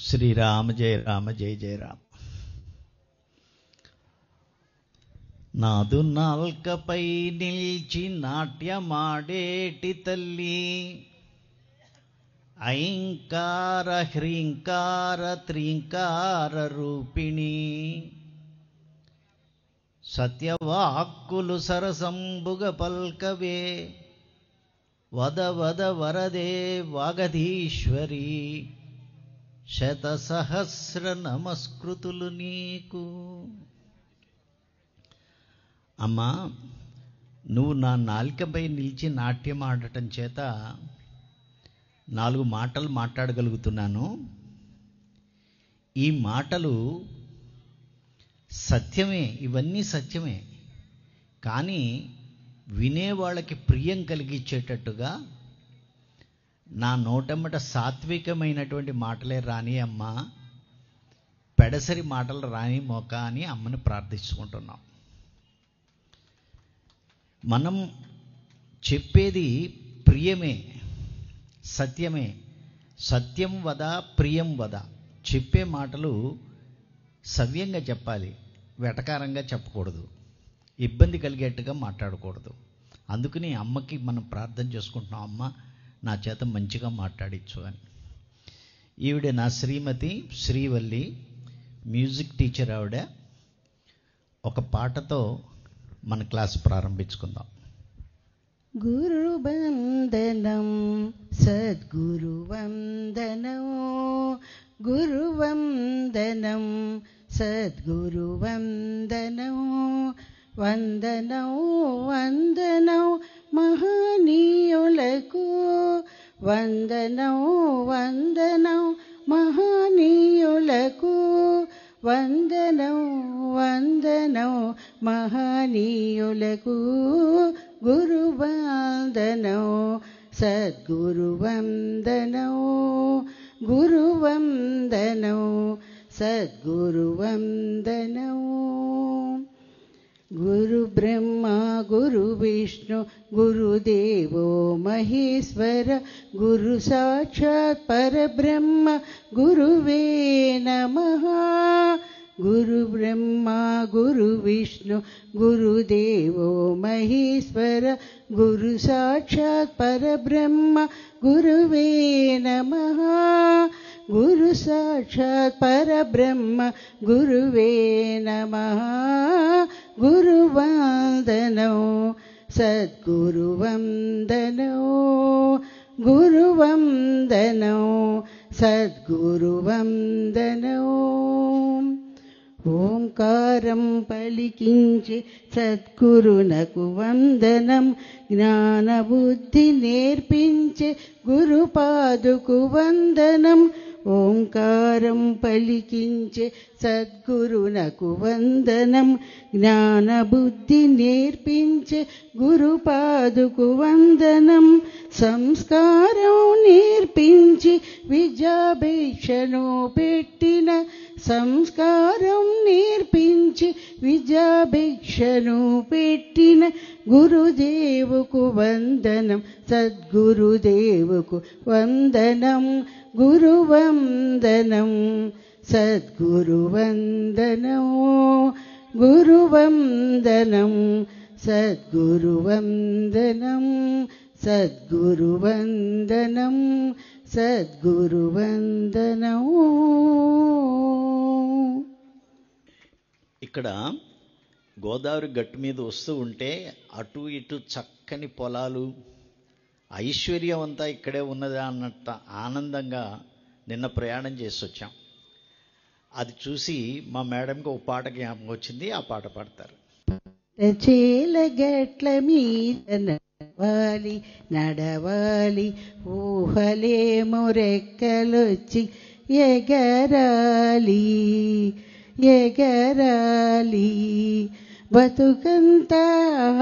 శ్రీరామ జయ రామ జయ జయ రామ. నాదు నాల్కపై నిల్చి నాట్యమాడేటి తల్లి, ఐంకార హ్రీంకార త్రీంకార రూపిణి, సత్యవాక్కులు సరసంబుగ పల్కవే, వద వద వరదే వాగధీశ్వరి, శతసహస్ర నమస్కృతులు నీకు. అమ్మా, నువ్వు నా నాలికపై నిలిచి నాట్యం ఆడటం చేత 4 మాటలు మాట్లాడగలుగుతున్నాను. ఈ మాటలు సత్యమే, ఇవన్నీ సత్యమే. కానీ వినేవాళ్ళకి ప్రియం కలిగించేటట్టుగా నా నోటమ్మట సాత్వికమైనటువంటి మాటలే రాని అమ్మా, పెడసరి మాటలు రాని మోక అని అమ్మని ప్రార్థించుకుంటున్నాం. మనం చెప్పేది ప్రియమే, సత్యమే. సత్యం వద ప్రియం వద. చెప్పే మాటలు సవ్యంగా చెప్పాలి, వెటకారంగా చెప్పకూడదు, ఇబ్బంది కలిగేట్టుగా మాట్లాడకూడదు. అందుకని అమ్మకి మనం ప్రార్థన చేసుకుంటున్నాం, అమ్మ నా చేత మంచిగా మాట్లాడించు అని. ఈవిడ నా శ్రీమతి శ్రీవల్లి, మ్యూజిక్ టీచర్ ఆవిడ. ఒక పాటతో మన క్లాస్ ప్రారంభించుకుందాం. గురువందనం సద్గురువందనం, గురువందనం సద్గురువందనం, వందనం వందనం మహనీయులకు, వందనం వందనం మహనీయులకు, వందనం వందనం మహనీయులకు, గురువందనం సద్గురువందనం, గురువందనం సద్గురువందనం. గురు బ్రహ్మ గురు విష్ణు గురుదేవో మహేశ్వర, గురు సాక్షాత్ పరబ్రహ్మ గురువే నమః. గురు బ్రహ్మ గురు విష్ణు గురుదేవో మహేశ్వర, గురు సాక్షాత్ పరబ్రహ్మ గురువే నమః. గురు సాక్షాత్ పరబ్రహ్మ గురువే నమః. గురువందనం సద్గురువందనం, గురువందనం సద్గురువందనం. ఓంకారం పలికించి సద్గురునకు వందనం, జ్ఞానబుద్ధి నేర్పించే గురుపాదుకు వందనం. ఓంకారం పలికించే సద్గురునకు వందనం, జ్ఞానబుద్ధి నేర్పించే గురుపాదుకు వందనం. సంస్కారం నేర్పించి విద్యాభిక్షను పెట్టిన, సంస్కారం నేర్పించి విద్యాభిక్షను పెట్టిన గురుదేవుకు వందనం, సద్గురుదేవుకు వందనం. గురువందనం సద్గురువందనం, గురువందనం సద్గురువందనం, సద్గురువందనం సద్గురువందనం. ఇక్కడ గోదావరి గట్టు మీద వస్తూ ఉంటే అటు ఇటు చక్కని పొలాలు, ఐశ్వర్యం అంతా ఇక్కడే ఉన్నదా అన్నట్టు ఆనందంగా నిన్న ప్రయాణం చేసి వచ్చాం. అది చూసి మా మేడంకి ఒక పాట జ్ఞాపకం వచ్చింది, ఆ పాట పాడతారు. చేలగట్ల మీద నడవాలి నడవాలి, ఊహలేమో రెక్కలొచ్చి ఎగరాలి ఎగరాలి, బతుకంతా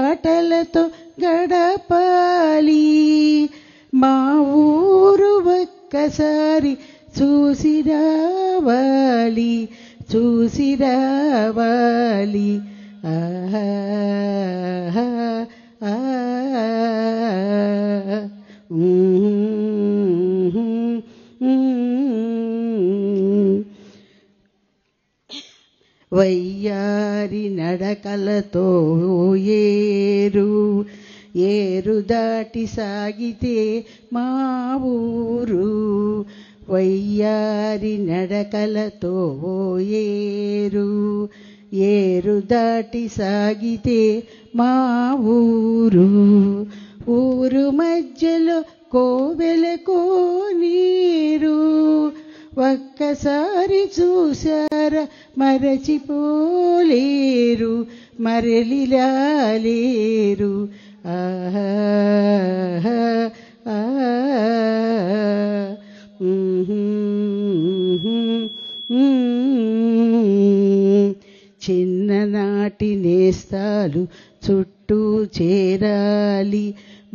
ఆటలతో గడపాలి. మా ఊరు ఒక్కసారి చూసి రావాలి చూసి రావాలి. ఆహా వయ్యారి నడకలతో ఏరు దాటి సాగితే మా ఊరు. వయ్యారి నడకలతో ఏరు దాటి సాగితే మా ఊరు. ఊరు మధ్యలో కోవెలకు నీరు, ఒక్కసారి చూశారా మరచిపోలేరు, మరలిరాలేరు. చిన్ననాటి నేస్తాలు చుట్టూ చేరాలి,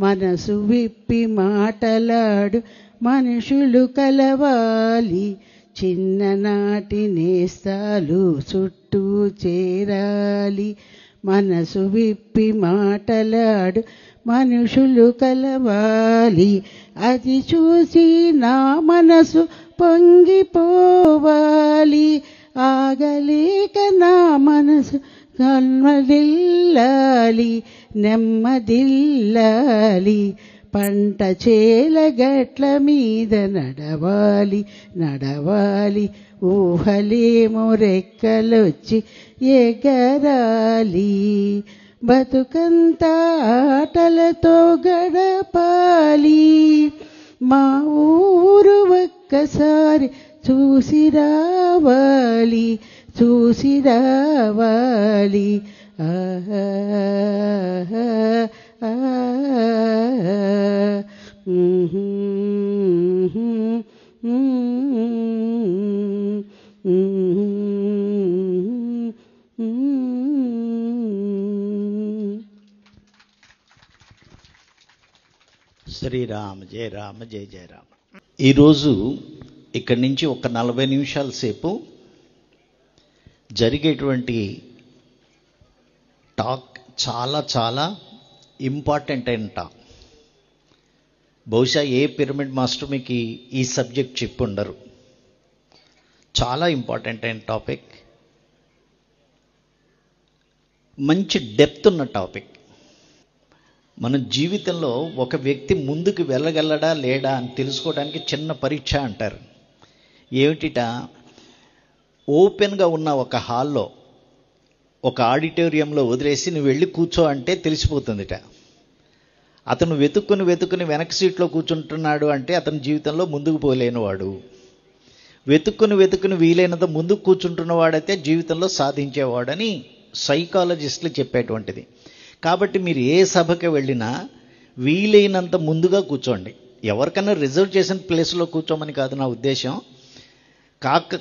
మనసు విప్పి మాటలాడు మనుషులు కలవాలి. చిన్ననాటి నేస్తాలు చుట్టూ చేరాలి, మనసు విప్పి మాటలాడు మనుషులు కలవాలి. అది చూసి నా మనసు పొంగిపోవాలి, ఆగలేక నా మనసు కన్మదిల్లాలి, నెమ్మదిల్లాలి. పంట చేల గట్ల మీద నడవాలి, ఊహలేమో రెక్కలొచ్చి ఎగరాలి. బతుకంతా ఆటలతో గడపాలి, మా ఊరు ఒక్కసారి చూసి రావాలి. శ్రీరామ జయ రామ జయ జయ రామ. ఈరోజు ఇక్కడి నుంచి ఒక 40 నిమిషాల సేపు జరిగేటువంటి టాక్ చాలా చాలా ఇంపార్టెంట్ అయిన టాక్. బహుశా ఏ పిరమిడ్ మాస్టర్ మీకు ఈ సబ్జెక్ట్ చెప్పి ఉండరు. చాలా ఇంపార్టెంట్ అయిన టాపిక్, మంచి డెప్త్ ఉన్న టాపిక్. మన జీవితంలో ఒక వ్యక్తి ముందుకు వెళ్ళగలడా లేడా అని తెలుసుకోవడానికి చిన్న పరీక్ష అంటారు. ఏమిటిట, ఓపెన్గా ఉన్న ఒక హాల్లో, ఒక ఆడిటోరియంలో వదిలేసి నువ్వు వెళ్ళి కూర్చో అంటే తెలిసిపోతుందిట. అతను వెతుక్కుని వెనక సీట్లో కూర్చుంటున్నాడు అంటే అతని జీవితంలో ముందుకు పోలేనివాడు. వెతుక్కుని వీలైనంత ముందుకు కూర్చుంటున్నవాడైతే జీవితంలో సాధించేవాడని సైకాలజిస్టులు చెప్పేటువంటిది. కాబట్టి మీరు ఏ సభకి వెళ్ళినా వీలైనంత ముందుగా కూర్చోండి. ఎవరికైనా రిజర్వ్ చేసిన ప్లేస్లో కూర్చోమని కాదు నా ఉద్దేశం.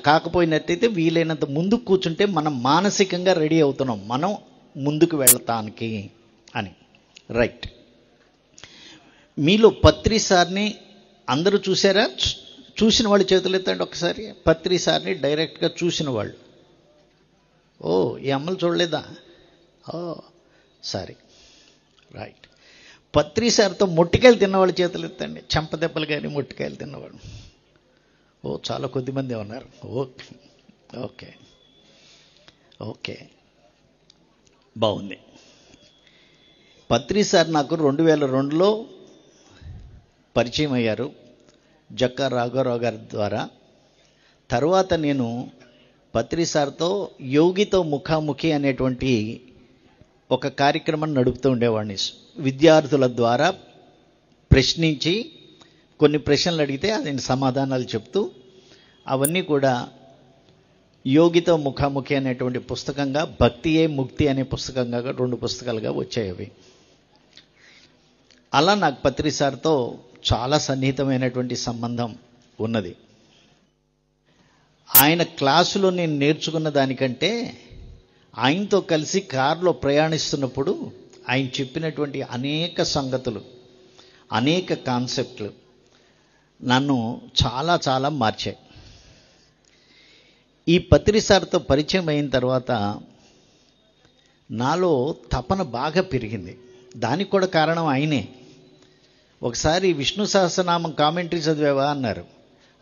కాకపోయినట్టయితే వీలైనంత ముందుకు కూర్చుంటే మనం మానసికంగా రెడీ అవుతున్నాం మనం ముందుకు వెళ్తానికి అని. రైట్. మీలో పత్రి సార్ని అందరూ చూసారా? చూసిన వాళ్ళు చేతులు ఎత్తండి ఒకసారి. పత్రి సార్ని డైరెక్ట్గా చూసిన వాళ్ళు. ఓ, ఈ అమ్మలు చూడలేదా? ఓ సారీ, రైట్. పత్రి సార్తో మొట్టికాయలు తిన్నవాళ్ళు చేతులు ఎత్తండి. చెంపదెబ్బలు కానీ మొట్టికాయలు తిన్నవాళ్ళు. ఓ, చాలా కొద్దిమంది ఉన్నారు. ఓకే ఓకే ఓకే, బాగుంది. పత్రి సార్ నాకు 2002లో పరిచయం అయ్యారు జక్కా రాఘవరావు గారి ద్వారా. తర్వాత నేను పత్రి సార్తో యోగితో ముఖాముఖి అనేటువంటి ఒక కార్యక్రమం నడుపుతూ ఉండేవాడిని. విద్యార్థుల ద్వారా ప్రశ్నించి కొన్ని ప్రశ్నలు అడిగితే అది సమాధానాలు చెప్తూ అవన్నీ కూడా యోగితో ముఖాముఖి అనేటువంటి పుస్తకంగా, భక్తియే ముక్తి అనే పుస్తకంగా 2 పుస్తకాలుగా వచ్చాయి అవి. అలా నాకు పత్రి సార్తో చాలా సన్నిహితమైనటువంటి సంబంధం ఉన్నది. ఆయన క్లాసులో నేను నేర్చుకున్న దానికంటే ఆయనతో కలిసి కారులో ప్రయాణిస్తున్నప్పుడు ఆయన చెప్పినటువంటి అనేక సంగతులు, అనేక కాన్సెప్ట్లు నన్ను చాలా చాలా మార్చాయి. ఈ పత్రి సార్తో పరిచయం అయిన తర్వాత నాలో తపన బాగా పెరిగింది. దానికి కూడా కారణం ఆయనే. ఒకసారి విష్ణు సహస్రనామం కామెంటరీ చదివావా అన్నారు.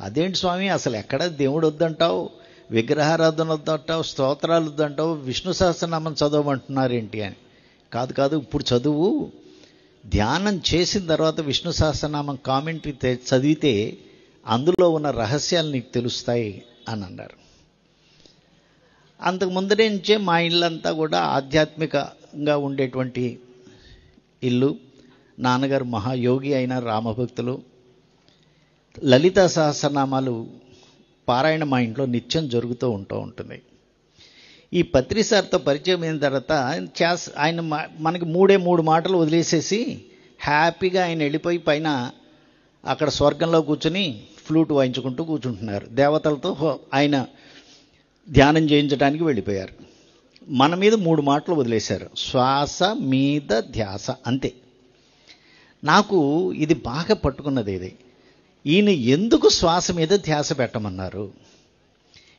అదేంటి స్వామి, అసలు ఎక్కడ దేవుడు వద్దంటావు, విగ్రహారాధన వద్దంటావు, స్తోత్రాలు వద్దంటావు, విష్ణు సహస్రనామం చదవమంటున్నారేంటి అని. కాదు, ఇప్పుడు చదువు. ధ్యానం చేసిన తర్వాత విష్ణు సహస్రనామం కామెంటరీ చదివితే అందులో ఉన్న రహస్యాలు నీకు తెలుస్తాయి అని అన్నారు. అంతకు ముందరే నుంచే మా ఇల్లంతా కూడా ఆధ్యాత్మికంగా ఉండేటువంటి ఇల్లు. నాన్నగారు మహాయోగి అయిన రామభక్తులు. లలితా సహస్రనామాలు పారాయణ మా ఇంట్లో నిత్యం జరుగుతూ ఉంటుంది. ఈ పత్రిసార్తో పరిచయం అయిన తర్వాత ఆయన మనకి 3 మాటలు వదిలేసేసి హ్యాపీగా ఆయన వెళ్ళిపోయి పైన అక్కడ స్వర్గంలో కూర్చొని ఫ్లూట్ వాయించుకుంటూ కూర్చుంటున్నారు. దేవతలతో ఆయన ధ్యానం చేయించడానికి వెళ్ళిపోయారు. మన మీద 3 మాటలు వదిలేశారు. శ్వాస మీద ధ్యాస, అంతే. నాకు ఇది బాగా పట్టుకున్నది. ఇది ఈయన ఎందుకు శ్వాస మీద ధ్యాస పెట్టమన్నారు?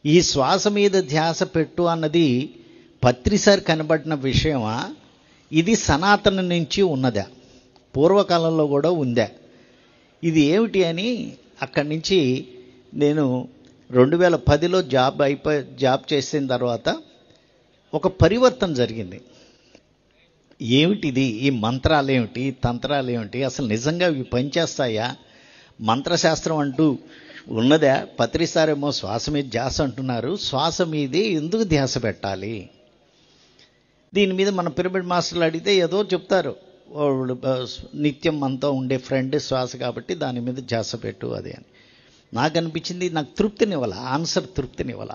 ఈ శ్వాస మీద ధ్యాస పెట్టు అన్నది పత్రిసారి కనబడిన విషయమా? ఇది సనాతన నుంచి ఉన్నదా? పూర్వకాలంలో కూడా ఉందా? ఇది ఏమిటి అని అక్కడి నుంచి నేను 2010లో జాబ్ చేసిన తర్వాత ఒక పరివర్తన జరిగింది. ఏమిటిది? ఈ మంత్రాలు ఏమిటి, తంత్రాలు ఏమిటి, అసలు నిజంగా ఇవి పనిచేస్తాయా? మంత్రశాస్త్రం అంటూ ఉన్నదా? పత్రిసారేమో శ్వాస మీద ధ్యాస అంటున్నారు. శ్వాస మీదే ఎందుకు ధ్యాస పెట్టాలి? దీని మీద మన పిరమిడ్ మాస్టర్లు అడిగితే ఏదో చెప్తారు. నిత్యం మనతో ఉండే ఫ్రెండ్ శ్వాస కాబట్టి దాని మీద ధ్యాస పెట్టు అది అని. నాకు అనిపించింది, నాకు తృప్తినివ్వాల, ఆన్సర్ తృప్తినివ్వాల.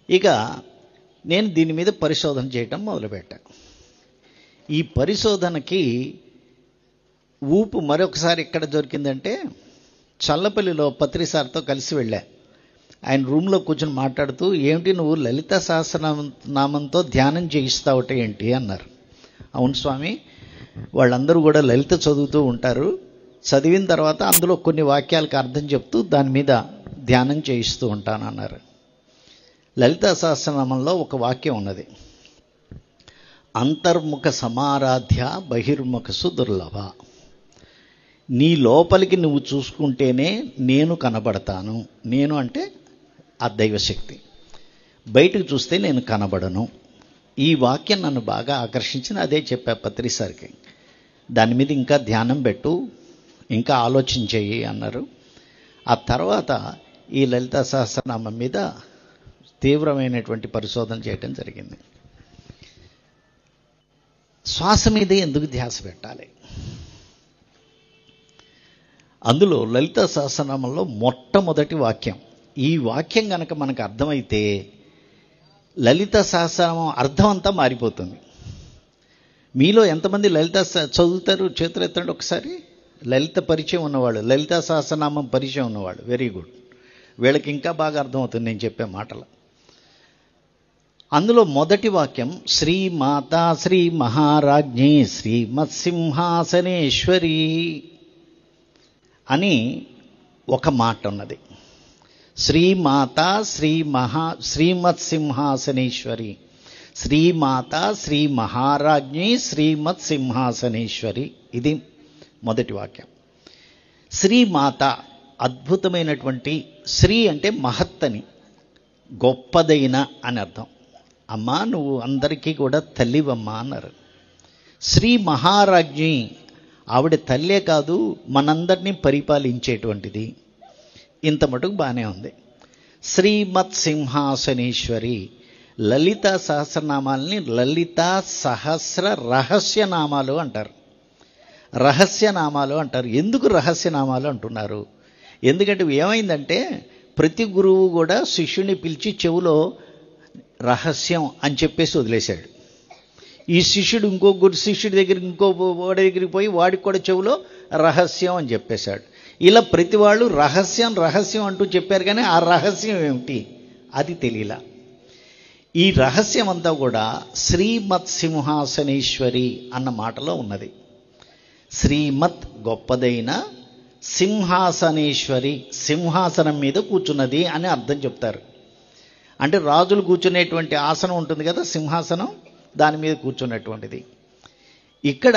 ఇక నేను దీని మీద పరిశోధన చేయటం మొదలుపెట్టాను. ఈ పరిశోధనకి ఊపు మరొకసారి ఎక్కడ దొరికిందంటే, చల్లపల్లిలో పత్రిసార్తో కలిసి వెళ్ళా. ఆయన రూమ్లో కూర్చొని మాట్లాడుతూ, ఏమిటి నువ్వు లలిత సహస్రనామంతో ధ్యానం చేయిస్తావుట ఏంటి అన్నారు. అవును స్వామి, వాళ్ళందరూ కూడా లలిత చదువుతూ ఉంటారు. చదివిన తర్వాత అందులో కొన్ని వాక్యాలకు అర్థం చెప్తూ దాని మీద ధ్యానం చేయిస్తూ ఉంటాను అన్నారు. లలిత సహస్రనామంలో ఒక వాక్యం ఉన్నది, అంతర్ముఖ సమారాధ్య బహిర్ముఖసు దుర్లభ. నీ లోపలికి నువ్వు చూసుకుంటేనే నేను కనబడతాను. నేను అంటే ఆ దైవశక్తి. బయటకు చూస్తే నేను కనబడను. ఈ వాక్యం నన్ను బాగా ఆకర్షించింది. అదే చెప్పా పత్రిసారికి. దాని మీద ఇంకా ధ్యానం పెట్టు, ఇంకా ఆలోచించేయి అన్నారు. ఆ తర్వాత ఈ లలిత సహస్రనామం మీద తీవ్రమైనటువంటి పరిశోధన చేయడం జరిగింది. శ్వాస మీదే ఎందుకు ధ్యాస పెట్టాలి? అందులో లలిత సహస్రనామంలో మొట్టమొదటి వాక్యం. ఈ వాక్యం కనుక మనకు అర్థమైతే లలిత సహస్రనామం అర్థం అంతా మారిపోతుంది. మీలో ఎంతమంది లలిత చదువుతారు? చేతులు ఎత్తండి ఒకసారి. లలిత పరిచయం ఉన్నవాళ్ళు, లలిత సహస్రనామం పరిచయం ఉన్నవాళ్ళు, వెరీ గుడ్. వీళ్ళకి ఇంకా బాగా అర్థమవుతుంది నేను చెప్పే మాటలు. అందులో మొదటి వాక్యం శ్రీమాతా శ్రీ మహారాజ్ఞి శ్రీమత్సింహాసనేశ్వరి అని ఒక మాట ఉన్నది. శ్రీమాతా శ్రీమత్సింహాసనేశ్వరి, శ్రీమాత శ్రీ మహారాజ్ఞి శ్రీమత్సింహాసనేశ్వరి, ఇది మొదటి వాక్యం. శ్రీమాత అద్భుతమైనటువంటి, శ్రీ అంటే మహత్తని, గొప్పదైన అని అర్థం. అమ్మా నువ్వు అందరికీ కూడా తల్లివమ్మా అన్నారు. శ్రీ మహారాజ్ఞి, ఆవిడ తల్లే కాదు మనందరినీ పరిపాలించేటువంటిది. ఇంత మటుకు బాగానే ఉంది. శ్రీమత్ సింహాసనేశ్వరి. లలిత సహస్రనామాలని లలిత సహస్ర రహస్యనామాలు అంటారు. రహస్యనామాలు అంటారు. ఎందుకు రహస్యనామాలు అంటున్నారు? ఎందుకంటే ఏమైందంటే ప్రతి గురువు కూడా శిష్యుని పిలిచి చెవులో రహస్యం అని చెప్పేసి వదిలేశాడు. ఈ శిష్యుడు ఇంకో శిష్యుడి దగ్గరికి వాడి దగ్గరికి పోయి వాడికి కూడా చెవులో రహస్యం అని చెప్పేశాడు. ఇలా ప్రతి వాళ్ళు రహస్యం రహస్యం అంటూ చెప్పారు, కానీ ఆ రహస్యం ఏమిటి అది తెలియలా. ఈ రహస్యం అంతా కూడా శ్రీమత్ సింహాసనేశ్వరి అన్న మాటలో ఉన్నది. శ్రీమత్ గొప్పదైన, సింహాసనేశ్వరి సింహాసనం మీద కూర్చున్నది అని అర్థం చెప్తారు. అంటే రాజులు కూర్చునేటువంటి ఆసనం ఉంటుంది కదా సింహాసనం, దాని మీద కూర్చున్నటువంటిది. ఇక్కడ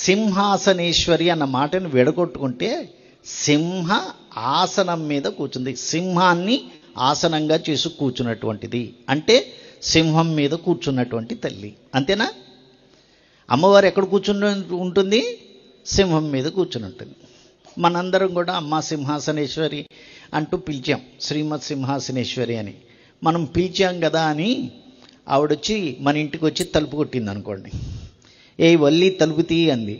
సింహాసనేశ్వరి అన్న మాటను విడగొట్టుకుంటే సింహ ఆసనం మీద కూర్చుంది. సింహాన్ని ఆసనంగా చేసి కూర్చున్నటువంటిది. అంటే సింహం మీద కూర్చున్నటువంటి తల్లి. అంతేనా? అమ్మవారు ఎక్కడ కూర్చుని ఉంటుంది? సింహం మీద కూర్చుని ఉంటుంది. మనందరం కూడా అమ్మ సింహాసనేశ్వరి అంటూ పిలిచాం, శ్రీమత్ సింహాసనేశ్వరి అని మనం పిలిచాం కదా అని ఆవిడొచ్చి మన ఇంటికి వచ్చి తలుపు కొట్టింది అనుకోండి. ఏ వల్లి తలుపు తీయి అంది.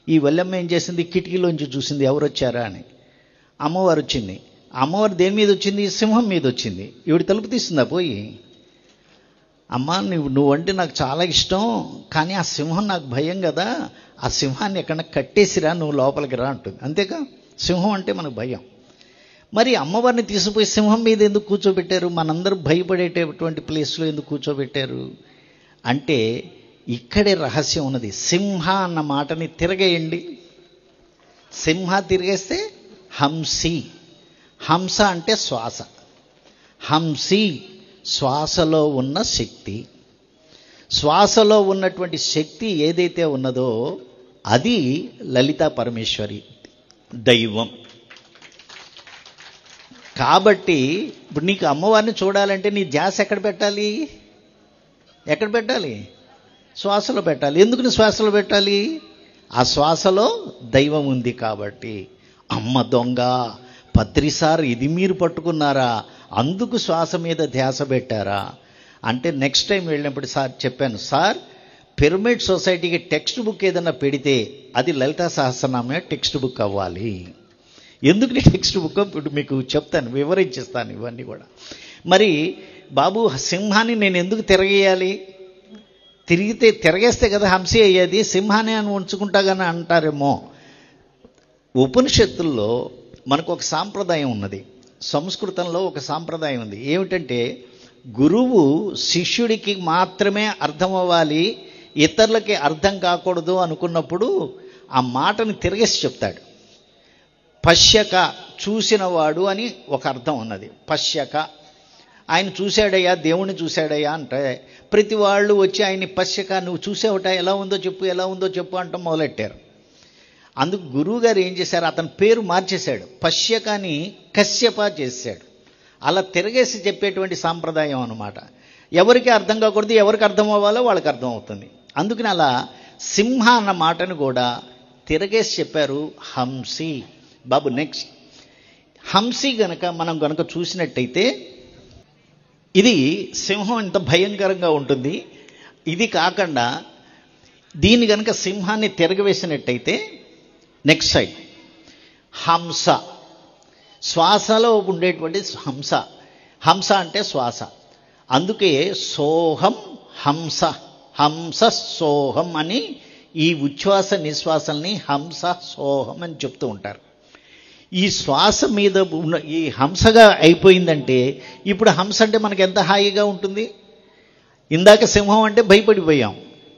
ఈ వల్లమ్మ ఏం చేసింది? కిటికీలోంచి చూసింది ఎవరు వచ్చారా అని. అమ్మవారు వచ్చింది. అమ్మవారు దేని మీద వచ్చింది? సింహం మీద వచ్చింది. ఈవిడ తలుపు తీస్తుందా పోయి? అమ్మ నువ్వంటే నాకు చాలా ఇష్టం, కానీ ఆ సింహం నాకు భయం కదా, ఆ సింహాన్ని ఎక్కడన్నా కట్టేసిరా, నువ్వు లోపలికి రా అంటుంది. అంతేకా? సింహం అంటే మనకు భయం. మరి అమ్మవారిని తీసుకుపోయి సింహం మీద ఎందుకు కూర్చోబెట్టారు? మనందరూ భయపడేటటువంటి ప్లేస్లో ఎందుకు కూర్చోబెట్టారు అంటే ఇక్కడే రహస్యం ఉన్నది. సింహ అన్న మాటని తిరగేయండి. సింహ తిరిగేస్తే హంసి. హంస అంటే శ్వాస. హంసి శ్వాసలో ఉన్న శక్తి. శ్వాసలో ఉన్నటువంటి శక్తి ఏదైతే ఉన్నదో అది లలితా పరమేశ్వరి దైవం. కాబట్టి ఇప్పుడు నీకు అమ్మవారిని చూడాలంటే నీ ధ్యాస ఎక్కడ పెట్టాలి? ఎక్కడ పెట్టాలి? శ్వాసలో పెట్టాలి. ఎందుకు నీ శ్వాసలో పెట్టాలి? ఆ శ్వాసలో దైవం ఉంది కాబట్టి. అమ్మ దొంగ పత్రిసార్ ఇది మీరు పట్టుకున్నారా, అందుకు శ్వాస మీద ధ్యాస పెట్టారా అంటే నెక్స్ట్ టైం వెళ్ళినప్పుడు సార్ చెప్పాను, సార్ పిరమిడ్ సొసైటీకి టెక్స్ట్ బుక్ ఏదన్నా పెడితే అది లలితా సహస్రనామే టెక్స్ట్ బుక్ అవ్వాలి. ఎందుకు నీ టెక్స్ట్ బుక్ ఇప్పుడు మీకు చెప్తాను, వివరించిస్తాను ఇవన్నీ కూడా. మరి బాబు సింహాన్ని నేను ఎందుకు తిరగేయాలి? తిరగేస్తే కదా హంసి అయ్యేది, సింహాన్ని అని ఉంచుకుంటాగానే అంటారేమో. ఉపనిషత్తుల్లో మనకు ఒక సాంప్రదాయం ఉన్నది, సంస్కృతంలో ఒక సాంప్రదాయం ఉంది. ఏమిటంటే గురువు శిష్యుడికి మాత్రమే అర్థం అవ్వాలి, ఇతరులకి అర్థం కాకూడదు అనుకున్నప్పుడు ఆ మాటని తిరగేసి చెప్తాడు. పశ్యక చూసినవాడు అని ఒక అర్థం ఉన్నది. పశ్యక ఆయన చూశాడయ్యా, దేవుణ్ణి చూశాడయ్యా అంటే ప్రతి వాళ్ళు వచ్చి ఆయన్ని పశ్యక నువ్వు చూసావుట, ఎలా ఉందో చెప్పు, ఎలా ఉందో చెప్పు అంటాం మొదలెట్టారు. అందుకు గురువుగారు ఏం చేశారు, అతని పేరు మార్చేశాడు, పశ్యకని కశ్యప చేశాడు. అలా తిరగేసి చెప్పేటువంటి సాంప్రదాయం అన్నమాట. ఎవరికి అర్థం కాకూడదు, ఎవరికి అర్థం అవ్వాలో వాళ్ళకి అర్థం అవుతుంది. అందుకని అలా సింహ అన్న మాటను కూడా తిరగేసి చెప్పారు, హంసి. బాబు నెక్స్ట్ హంసి మనం గనక చూసినట్టయితే ఇది సింహం ఇంత భయంకరంగా ఉంటుంది. ఇది కాకుండా దీన్ని గనక సింహాన్ని తిరగవేసినట్టయితే నెక్స్ట్ సైడ్ హంస, శ్వాసలో ఉండేటువంటి హంస. హంస అంటే శ్వాస. అందుకే సోహం హంస, హంస సోహం అని ఈ ఉచ్ఛ్వాస నిశ్వాసల్ని హంస సోహం అని చెప్తూ ఉంటారు. ఈ శ్వాస మీద ఉన్న ఈ హంసగా అయిపోయిందంటే ఇప్పుడు హంస అంటే మనకు ఎంత హాయిగా ఉంటుంది. ఇందాక సింహం అంటే భయపడిపోయాం,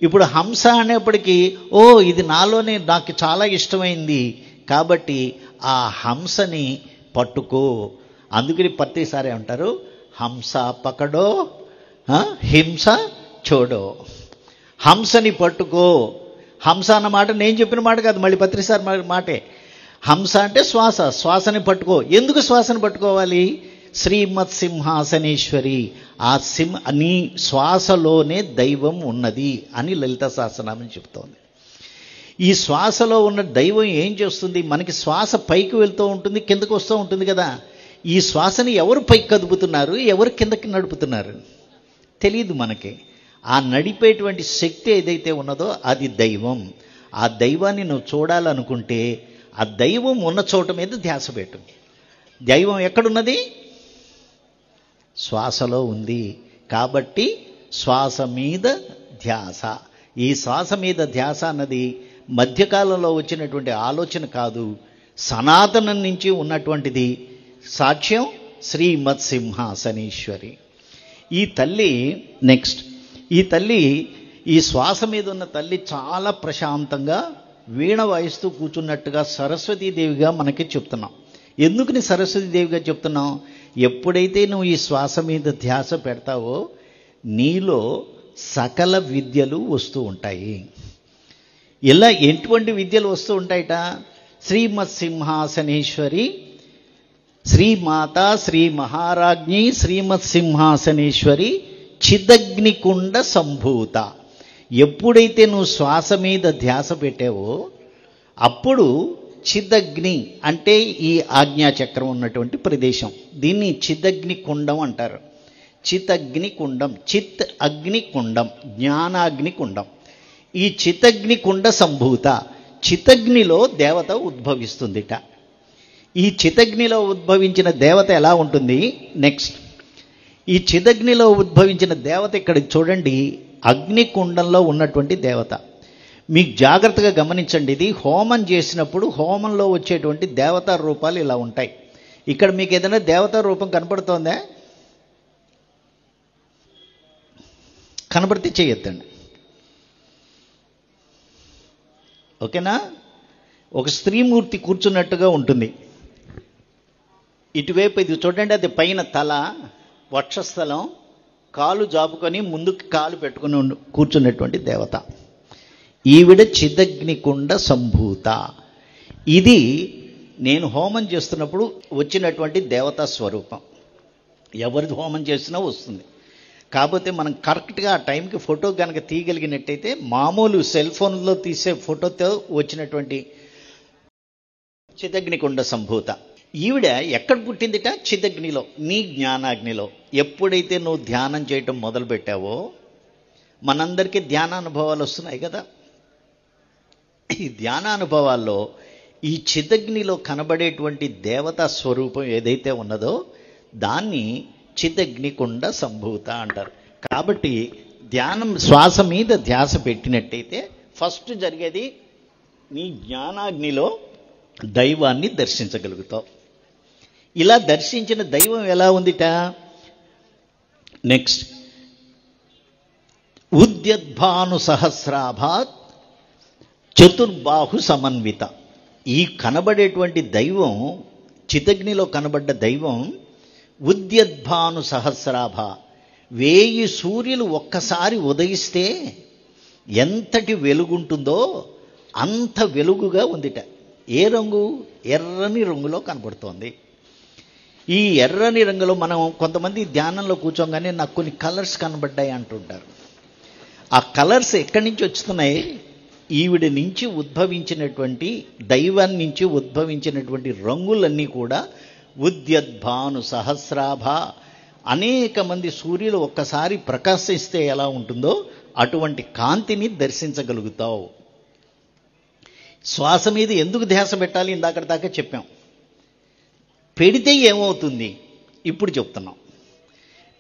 ఇప్పుడు హంస అనేప్పటికీ ఓ ఇది నాలోనే నాకు చాలా ఇష్టమైంది కాబట్టి ఆ హంసని పట్టుకో. అందుకని ప్రతిసారి అంటారు హంస పకడో హింస చూడో. హంసని పట్టుకో. హంస అన్న మాట నేను చెప్పిన మాట కాదు, మళ్ళీ ప్రతిసారి మాటే. హంస అంటే శ్వాస, శ్వాసని పట్టుకో. ఎందుకు శ్వాసని పట్టుకోవాలి? శ్రీమత్ సింహాసనేశ్వరి, ఆ నీ శ్వాసలోనే దైవం ఉన్నది అని లలితా సహస్రనామం చెప్తోంది. ఈ శ్వాసలో ఉన్న దైవం ఏం చేస్తుంది, మనకి శ్వాస పైకి వెళ్తూ ఉంటుంది, కిందకు వస్తూ ఉంటుంది కదా. ఈ శ్వాసని ఎవరు పైకి కదుపుతున్నారు, ఎవరు కిందకి నడుపుతున్నారు తెలియదు మనకి. ఆ నడిపేటువంటి శక్తి ఏదైతే ఉన్నదో అది దైవం. ఆ దైవాన్ని నువ్వు చూడాలనుకుంటే ఆ దైవం ఉన్న చోట మీద ధ్యాస పెట్టు. దైవం ఎక్కడున్నది? శ్వాసలో ఉంది. కాబట్టి శ్వాస మీద ధ్యాస. ఈ శ్వాస మీద ధ్యాస అన్నది మధ్యకాలంలో వచ్చినటువంటి ఆలోచన కాదు, సనాతనం నుంచి ఉన్నటువంటిది. సాక్ష్యం శ్రీమత్ సింహాసనేశ్వరి. ఈ తల్లి నెక్స్ట్, ఈ తల్లి ఈ శ్వాస మీద ఉన్న తల్లి చాలా ప్రశాంతంగా వీణ వాయిస్తూ కూర్చున్నట్టుగా సరస్వతీదేవిగా మనకి చెప్తున్నాం. ఎందుకు నీ సరస్వతీదేవిగా చెప్తున్నాం? ఎప్పుడైతే నువ్వు ఈ శ్వాస మీద ధ్యాస పెడతావో నీలో సకల విద్యలు వస్తూ ఉంటాయి. ఇలా ఎటువంటి విద్యలు వస్తూ ఉంటాయట? శ్రీమత్ సింహాసనేశ్వరి శ్రీమాత శ్రీ మహారాజ్ఞి శ్రీమత్ సింహాసనేశ్వరి చిదగ్నికుండ సంభూత. ఎప్పుడైతే నువ్వు శ్వాస మీద ధ్యాస పెట్టావో అప్పుడు చిదగ్ని అంటే ఈ ఆజ్ఞాచక్రం ఉన్నటువంటి ప్రదేశం, దీన్ని చిదగ్ని కుండం అంటారు. చితగ్ని కుండం, చిత్ అగ్ని కుండం, జ్ఞానాగ్ని కుండం. ఈ చితగ్ని కుండ సంభూత, చితగ్నిలో దేవత ఉద్భవిస్తుందిట. ఈ చితగ్నిలో ఉద్భవించిన దేవత ఎలా ఉంటుంది? నెక్స్ట్, ఈ చిదగ్నిలో ఉద్భవించిన దేవత ఇక్కడ చూడండి, అగ్నికుండంలో ఉన్నటువంటి దేవత. మీకు జాగ్రత్తగా గమనించండి, ఇది హోమం చేసినప్పుడు హోమంలో వచ్చేటువంటి దేవతా రూపాలు ఇలా ఉంటాయి. ఇక్కడ మీకు ఏదైనా దేవతా రూపం కనపడుతోందా? కనపడితే చేయొద్దండి, ఓకేనా? ఒక స్త్రీమూర్తి కూర్చున్నట్టుగా ఉంటుంది. ఇటువైపు ఇది చూడండి, అది పైన తల, వక్షస్థలం, కాలు జాపుకొని ముందుకు కాలు పెట్టుకుని కూర్చున్నటువంటి దేవత. ఈవిడ చిదగ్నికుండ సంభూత. ఇది నేను హోమం చేస్తున్నప్పుడు వచ్చినటువంటి దేవతా స్వరూపం. ఎవరిది హోమం చేసినా వస్తుంది. కాకపోతే మనం కరెక్ట్గా ఆ టైంకి ఫోటో కనుక తీయగలిగినట్టయితే మామూలు సెల్ ఫోన్లో తీసే ఫోటోతో వచ్చినటువంటి చిదగ్నికుండ సంభూత. ఈవిడ ఎక్కడ పుట్టిందిట? చిదగ్నిలో, నీ జ్ఞానాగ్నిలో. ఎప్పుడైతే నువ్వు ధ్యానం చేయటం మొదలుపెట్టావో, మనందరికీ ధ్యానానుభవాలు వస్తున్నాయి కదా. ఈ ధ్యానానుభవాల్లో ఈ చిదగ్నిలో కనబడేటువంటి దేవతా స్వరూపం ఏదైతే ఉన్నదో దాన్ని చిదగ్నికుండ సంభూత అంటారు. కాబట్టి ధ్యానం శ్వాస మీద ధ్యాస పెట్టినట్టయితే ఫస్ట్ జరిగేది నీ జ్ఞానాగ్నిలో దైవాన్ని దర్శించగలుగుతావు. ఇలా దర్శించిన దైవం ఎలా ఉందిట? నెక్స్ట్, ఉద్యద్భాను సహస్రాభాత్ చతుర్బాహు సమన్విత. ఈ కనబడేటువంటి దైవం, చిదగ్నిలో కనబడ్డ దైవం ఉద్యద్భాను సహస్రాభ, 1000 సూర్యులు ఒక్కసారి ఉదయిస్తే ఎంతటి వెలుగుంటుందో అంత వెలుగుగా ఉందిట. ఏ రంగు? ఎర్రని రంగులో కనబడుతోంది. ఈ ఎర్రని రంగులో మనం కొంతమంది ధ్యానంలో కూర్చోగానే నాకు కొన్ని కలర్స్ కనబడ్డాయి అంటుంటారు. ఆ కలర్స్ ఎక్కడి నుంచి వస్తున్నాయి? ఈవిడ నుంచి ఉద్భవించినటువంటి, దైవాన్ని నుంచి ఉద్భవించినటువంటి రంగులన్నీ కూడా ఉద్యద్భాను సహస్రాభ. అనేక మంది సూర్యులు ఒక్కసారి ప్రకాశిస్తే ఎలా ఉంటుందో అటువంటి కాంతిని దర్శించగలుగుతావు. శ్వాస మీద ఎందుకు ధ్యాస పెట్టాలి? ఇందాక దాకా చెప్పాం. పెడితే ఏమవుతుంది ఇప్పుడు చెప్తున్నాం.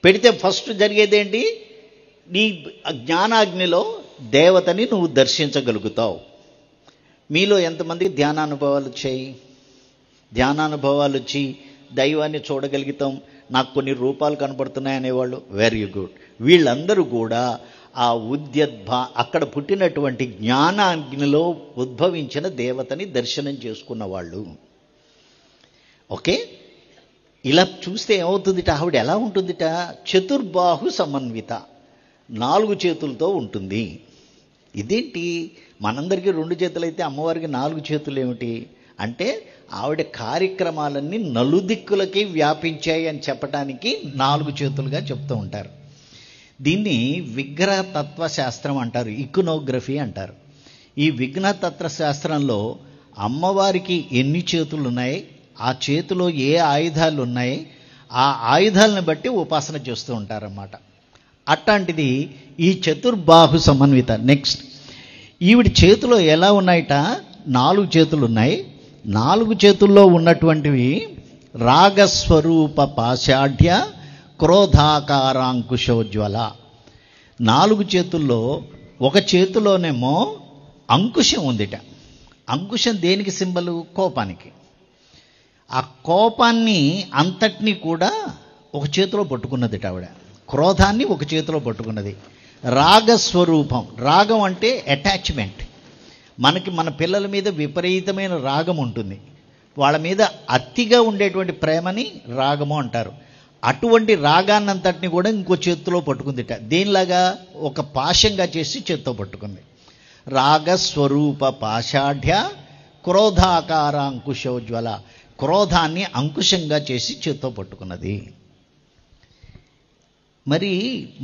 పెడితే ఫస్ట్ జరిగేదేంటి? నీ జ్ఞానాగ్నిలో దేవతని నువ్వు దర్శించగలుగుతావు. మీలో ఎంతమంది ధ్యానానుభవాలు వచ్చాయి? ధ్యానానుభవాలు వచ్చి దైవాన్ని చూడగలుగుతాం, నాకు కొన్ని రూపాలు కనబడుతున్నాయి అనేవాళ్ళు వెరీ గుడ్. వీళ్ళందరూ కూడా ఆ అక్కడ పుట్టినటువంటి జ్ఞానాగ్నిలో ఉద్భవించిన దేవతని దర్శనం చేసుకున్న వాళ్ళు. ఓకే, ఇలా చూస్తే ఏమవుతుందిట? ఆవిడ ఎలా ఉంటుందిట? చతుర్బాహు సమన్విత, 4 చేతులతో ఉంటుంది. ఇదేంటి? మనందరికీ 2 చేతులు అయితే అమ్మవారికి 4 చేతులు ఏమిటి అంటే, ఆవిడ కార్యక్రమాలన్నీ నలుదిక్కులకి వ్యాపించాయి అని చెప్పడానికి 4 చేతులుగా చెప్తూ ఉంటారు. దీన్ని విగ్రహ తత్వశాస్త్రం అంటారు, ఇకోనోగ్రఫీ అంటారు. ఈ విగ్రహ తత్వశాస్త్రంలో అమ్మవారికి ఎన్ని చేతులు ఉన్నాయి, ఆ చేతిలో ఏ ఆయుధాలు ఉన్నాయి, ఆ ఆయుధాలను బట్టి ఉపాసన చేస్తూ ఉంటారన్నమాట. అట్లాంటిది ఈ చతుర్బాహు సమన్విత. నెక్స్ట్, ఈవిడ చేతిలో ఎలా ఉన్నాయట? 4 చేతులు ఉన్నాయి. 4 చేతుల్లో ఉన్నటువంటివి రాగస్వరూప పాషాఢ్య క్రోధాకారాంకుశోజ్వల. 4 చేతుల్లో ఒక చేతిలోనేమో అంకుశం ఉందిట. అంకుశం దేనికి సింబలు? కోపానికి. ఆ కోపాన్ని అంతటినీ కూడా ఒక చేతిలో పట్టుకున్నదిట ఆవిడ. క్రోధాన్ని ఒక చేతిలో పట్టుకున్నది. రాగస్వరూపం, రాగం అంటే అటాచ్మెంట్. మనకి మన పిల్లల మీద విపరీతమైన రాగం ఉంటుంది, వాళ్ళ మీద అతిగా ఉండేటువంటి ప్రేమని రాగము అంటారు. అటువంటి రాగాన్నంతటిని కూడా ఇంకో చేతిలో పట్టుకుందిట. దీనిలాగా ఒక పాశంగా చేసి చేత్తో పట్టుకుంది. రాగస్వరూప పాషాఢ్య క్రోధాకారాంకుశోజ్వల. క్రోధాన్ని అంకుశంగా చేసి చేత్తో పట్టుకున్నది. మరి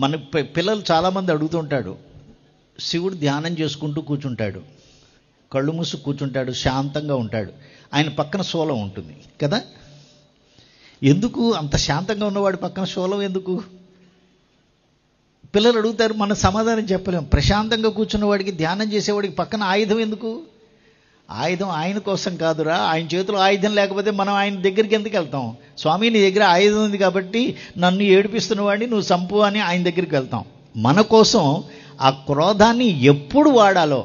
మన పిల్లలు చాలామంది అడుగుతుంటాడు, శివుడు ధ్యానం చేసుకుంటూ కూర్చుంటాడు, కళ్ళు మూసు కూర్చుంటాడు, శాంతంగా ఉంటాడు, ఆయన పక్కన శూలం ఉంటుంది కదా, ఎందుకు అంత శాంతంగా ఉన్నవాడి పక్కన శూలం ఎందుకు? పిల్లలు అడుగుతారు, మన సమాధానం చెప్పలేం. ప్రశాంతంగా కూర్చున్నవాడికి, ధ్యానం చేసేవాడికి పక్కన ఆయుధం ఎందుకు? ఆయుధం ఆయన కోసం కాదురా, ఆయన చేతిలో ఆయుధం లేకపోతే మనం ఆయన దగ్గరికి ఎందుకు వెళ్తాం? స్వామి నీ దగ్గర ఆయుధం ఉంది కాబట్టి నన్ను ఏడిపిస్తున్న వాడిని నువ్వు సంపు అని ఆయన దగ్గరికి వెళ్తాం. మన కోసం ఆ క్రోధాన్ని ఎప్పుడు వాడాలో.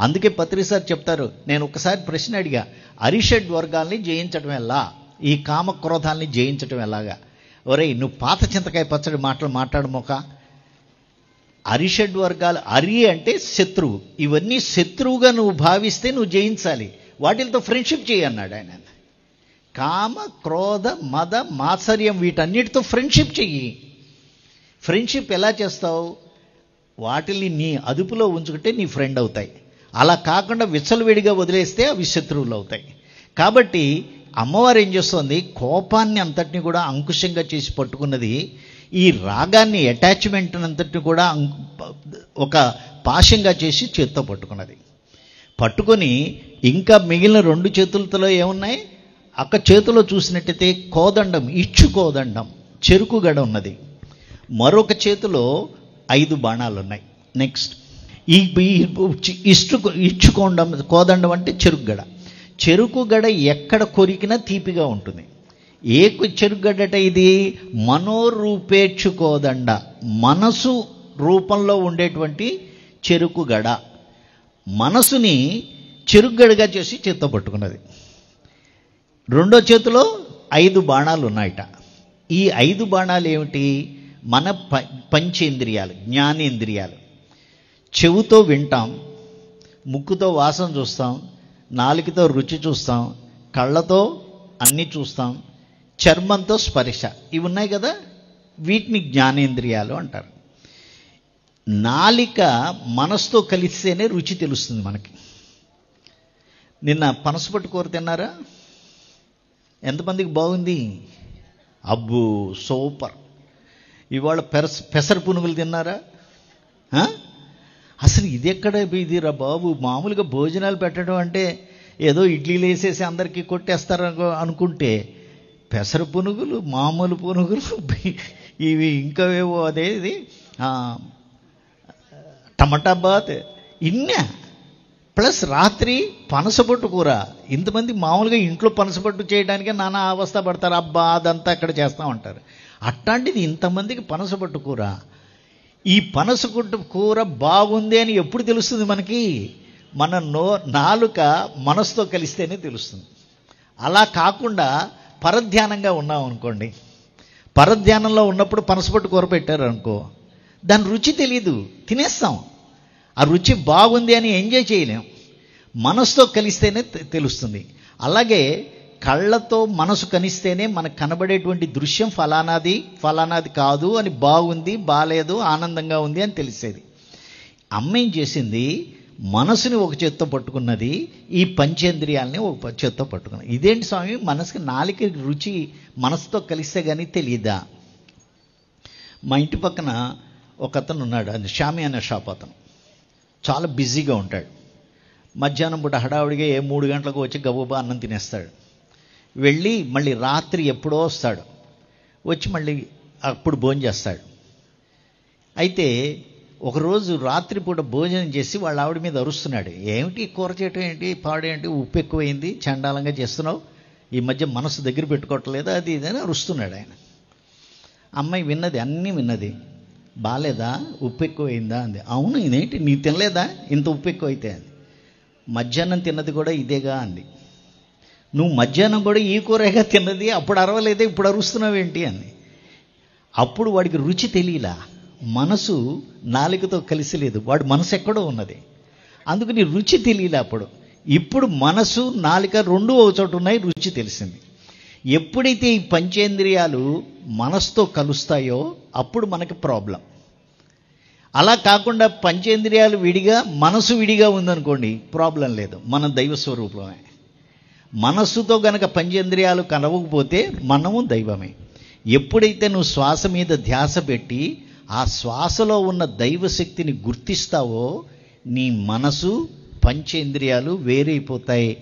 అందుకే పత్రిసారి చెప్తారు, నేను ఒకసారి ప్రశ్న అడిగా, అరిషడ్ వర్గాల్ని జయించడం ఎలా, ఈ కామ క్రోధాల్ని జయించడం ఎలాగా? ఒరేయ్ నువ్వు పాత చింతకాయ పచ్చడి మాటలు మాట్లాడమోక. అరిషడ్ వర్గాలు, అరి అంటే శత్రువు, ఇవన్నీ శత్రువుగా నువ్వు భావిస్తే నువ్వు జయించాలి, వాటితో ఫ్రెండ్షిప్ చేయన్నాడు ఆయన. కామ క్రోధ మద మాత్సర్యం వీటన్నిటితో ఫ్రెండ్షిప్ చెయ్యి. ఫ్రెండ్షిప్ ఎలా చేస్తావు? వాటిని నీ అదుపులో ఉంచుకుంటే నీ ఫ్రెండ్ అవుతాయి. అలా కాకుండా విచ్చలవిడిగా వదిలేస్తే అవి శత్రువులు అవుతాయి. కాబట్టి అమ్మవారు ఏం చేస్తోంది, కోపాన్ని అంతటిని కూడా అంకుశంగా చేసి పట్టుకున్నది. ఈ రాగాన్ని, అటాచ్మెంట్ అంతటిని కూడా ఒక పాశంగా చేసి చేత్తో పట్టుకున్నది. పట్టుకొని ఇంకా మిగిలిన 2 చేతులతో ఏమున్నాయి, అక్క చేతిలో చూసినట్టయితే కోదండం, ఇచ్చుకోదండం, చెరుకు గడ ఉన్నది. మరొక చేతిలో 5 బాణాలు ఉన్నాయి. నెక్స్ట్ ఈ ఇచ్చుకోండం, కోదండం అంటే చెరుకు గడ. చెరుకు గడ ఎక్కడ కొరికినా తీపిగా ఉంటుంది. ఏ చెరుకుగడ్డట ఇది? మనోరూపేక్షుకోదండ, మనసు రూపంలో ఉండేటువంటి చెరుకుగడ. మనసుని చెరుకుగడగా చేసి చేత్తో పట్టుకున్నది. 2వ చేతిలో 5 బాణాలు ఉన్నాయట. ఈ 5 బాణాలు ఏమిటి? మన పంచేంద్రియాలు, జ్ఞానేంద్రియాలు. చెవుతో వింటాం, ముక్కుతో వాసన చూస్తాం, నాలుకతో రుచి చూస్తాం, కళ్ళతో అన్నీ చూస్తాం, చర్మంతో స్పర్శ, ఇవి ఉన్నాయి కదా, వీటిని జ్ఞానేంద్రియాలు అంటారు. నాలిక మనసుతో కలిస్తేనే రుచి తెలుస్తుంది మనకి. నిన్న పనసపట్టు కూర తిన్నారా? ఎంతమందికి బాగుంది? అబ్బో సూపర్. ఇవాళ పెసర పునుగులు తిన్నారా? అసలు ఇది ఎక్కడ ఇదిరా బాబు, మామూలుగా భోజనాలు పెట్టడం అంటే ఏదో ఇడ్లీలు వేసేసి అందరికీ కొట్టేస్తారు అనుకుంటే, పెసర పునుగులు, మామూలు పునుగులు, ఇవి ఇంకవేవో అదేది టమాటా బాత్, ఇన్నా ప్లస్ రాత్రి పనసపొట్టు కూర. ఇంతమంది మామూలుగా ఇంట్లో పనసపొట్టు చేయడానికే నానా అవస్థ పడతారు, అబ్బా అదంతా అక్కడ చేస్తూ ఉంటారు. అట్లాంటిది ఇంతమందికి పనసపొట్టు కూర. ఈ పనసపొట్టు కూర బాగుంది అని ఎప్పుడు తెలుస్తుంది మనకి? మన నాలుక మనసుతో కలిస్తేనే తెలుస్తుంది. అలా కాకుండా పరధ్యానంగా ఉన్నాం అనుకోండి, పరధ్యానంలో ఉన్నప్పుడు పనసపొట్టు కూర పెట్టారు అనుకో, దాని రుచి తెలియదు, తినేస్తాం. ఆ రుచి బాగుంది అని ఎంజాయ్ చేయలేం. మనసుతో కలిస్తేనే తెలుస్తుంది. అలాగే కళ్ళతో మనసు కలిస్తేనే మనకు కనబడేటువంటి దృశ్యం ఫలానాది ఫలానాది కాదు అని, బాగుంది బాలేదు ఆనందంగా ఉంది అని తెలిసేది. అమ్మ ఏం చేసింది, మనసుని ఒక చేత్తో పట్టుకున్నది, ఈ పంచేంద్రియాలని ఒక చేత్తో పట్టుకున్నది. ఇదేంటి స్వామి, మనసుకి నాలుక రుచి మనసుతో కలిస్తే కానీ తెలియదా? మా ఇంటి పక్కన ఒక అతను ఉన్నాడు, అది షామి అనే షాప్ అతను. చాలా బిజీగా ఉంటాడు. మధ్యాహ్నం పూట హడావుడిగా 3 గంటలకు వచ్చి గబగబా అన్నం తినేస్తాడు. వెళ్ళి మళ్ళీ రాత్రి ఎప్పుడో వస్తాడు, వచ్చి మళ్ళీ అప్పుడు భోజనం చేస్తాడు. అయితే ఒకరోజు రాత్రిపూట భోజనం చేసి వాళ్ళ ఆవిడ మీద అరుస్తున్నాడు. ఏమిటి కూర చేయటం ఏంటి, పాడేంటి, ఉప్పు ఎక్కువైంది, చండాలంగా చేస్తున్నావు, ఈ మధ్య మనసు దగ్గర పెట్టుకోవట్లేదు, అది ఇదని అరుస్తున్నాడు ఆయన. అమ్మాయి విన్నది, అన్నీ విన్నది. బాలేదా, ఉప్పు ఎక్కువైందా అంది. అవును, ఇదేంటి నీ తినలేదా ఇంత ఉప్పు ఎక్కువైతే అంది. మధ్యాహ్నం తిన్నది కూడా ఇదేగా అంది. నువ్వు మధ్యాహ్నం కూడా ఈ కూరగా తిన్నది, అప్పుడు అరవలేదే, ఇప్పుడు అరుస్తున్నావేంటి అంది. అప్పుడు వాడికి రుచి తెలియలా, మనసు నాలుకతో కలిసి లేదు, వాడి మనసు ఎక్కడో ఉన్నది, అందుకని రుచి తెలియలే అప్పుడు. ఇప్పుడు మనసు నాలుక 2 ఒక చోట ఉన్నాయి, రుచి తెలిసింది. ఎప్పుడైతే ఈ పంచేంద్రియాలు మనసుతో కలుస్తాయో అప్పుడు మనకి ప్రాబ్లం. అలా కాకుండా పంచేంద్రియాలు విడిగా మనసు విడిగా ఉందనుకోండి, ప్రాబ్లం లేదు, మనం దైవ స్వరూపమే. మనస్సుతో గనక పంచేంద్రియాలు కలవకపోతే మనము దైవమే. ఎప్పుడైతే నువ్వు శ్వాస మీద ధ్యాస పెట్టి ఆ శ్వాసలో ఉన్న దైవశక్తిని గుర్తిస్తావో నీ మనసు పంచేంద్రియాలు వేరైపోతాయి.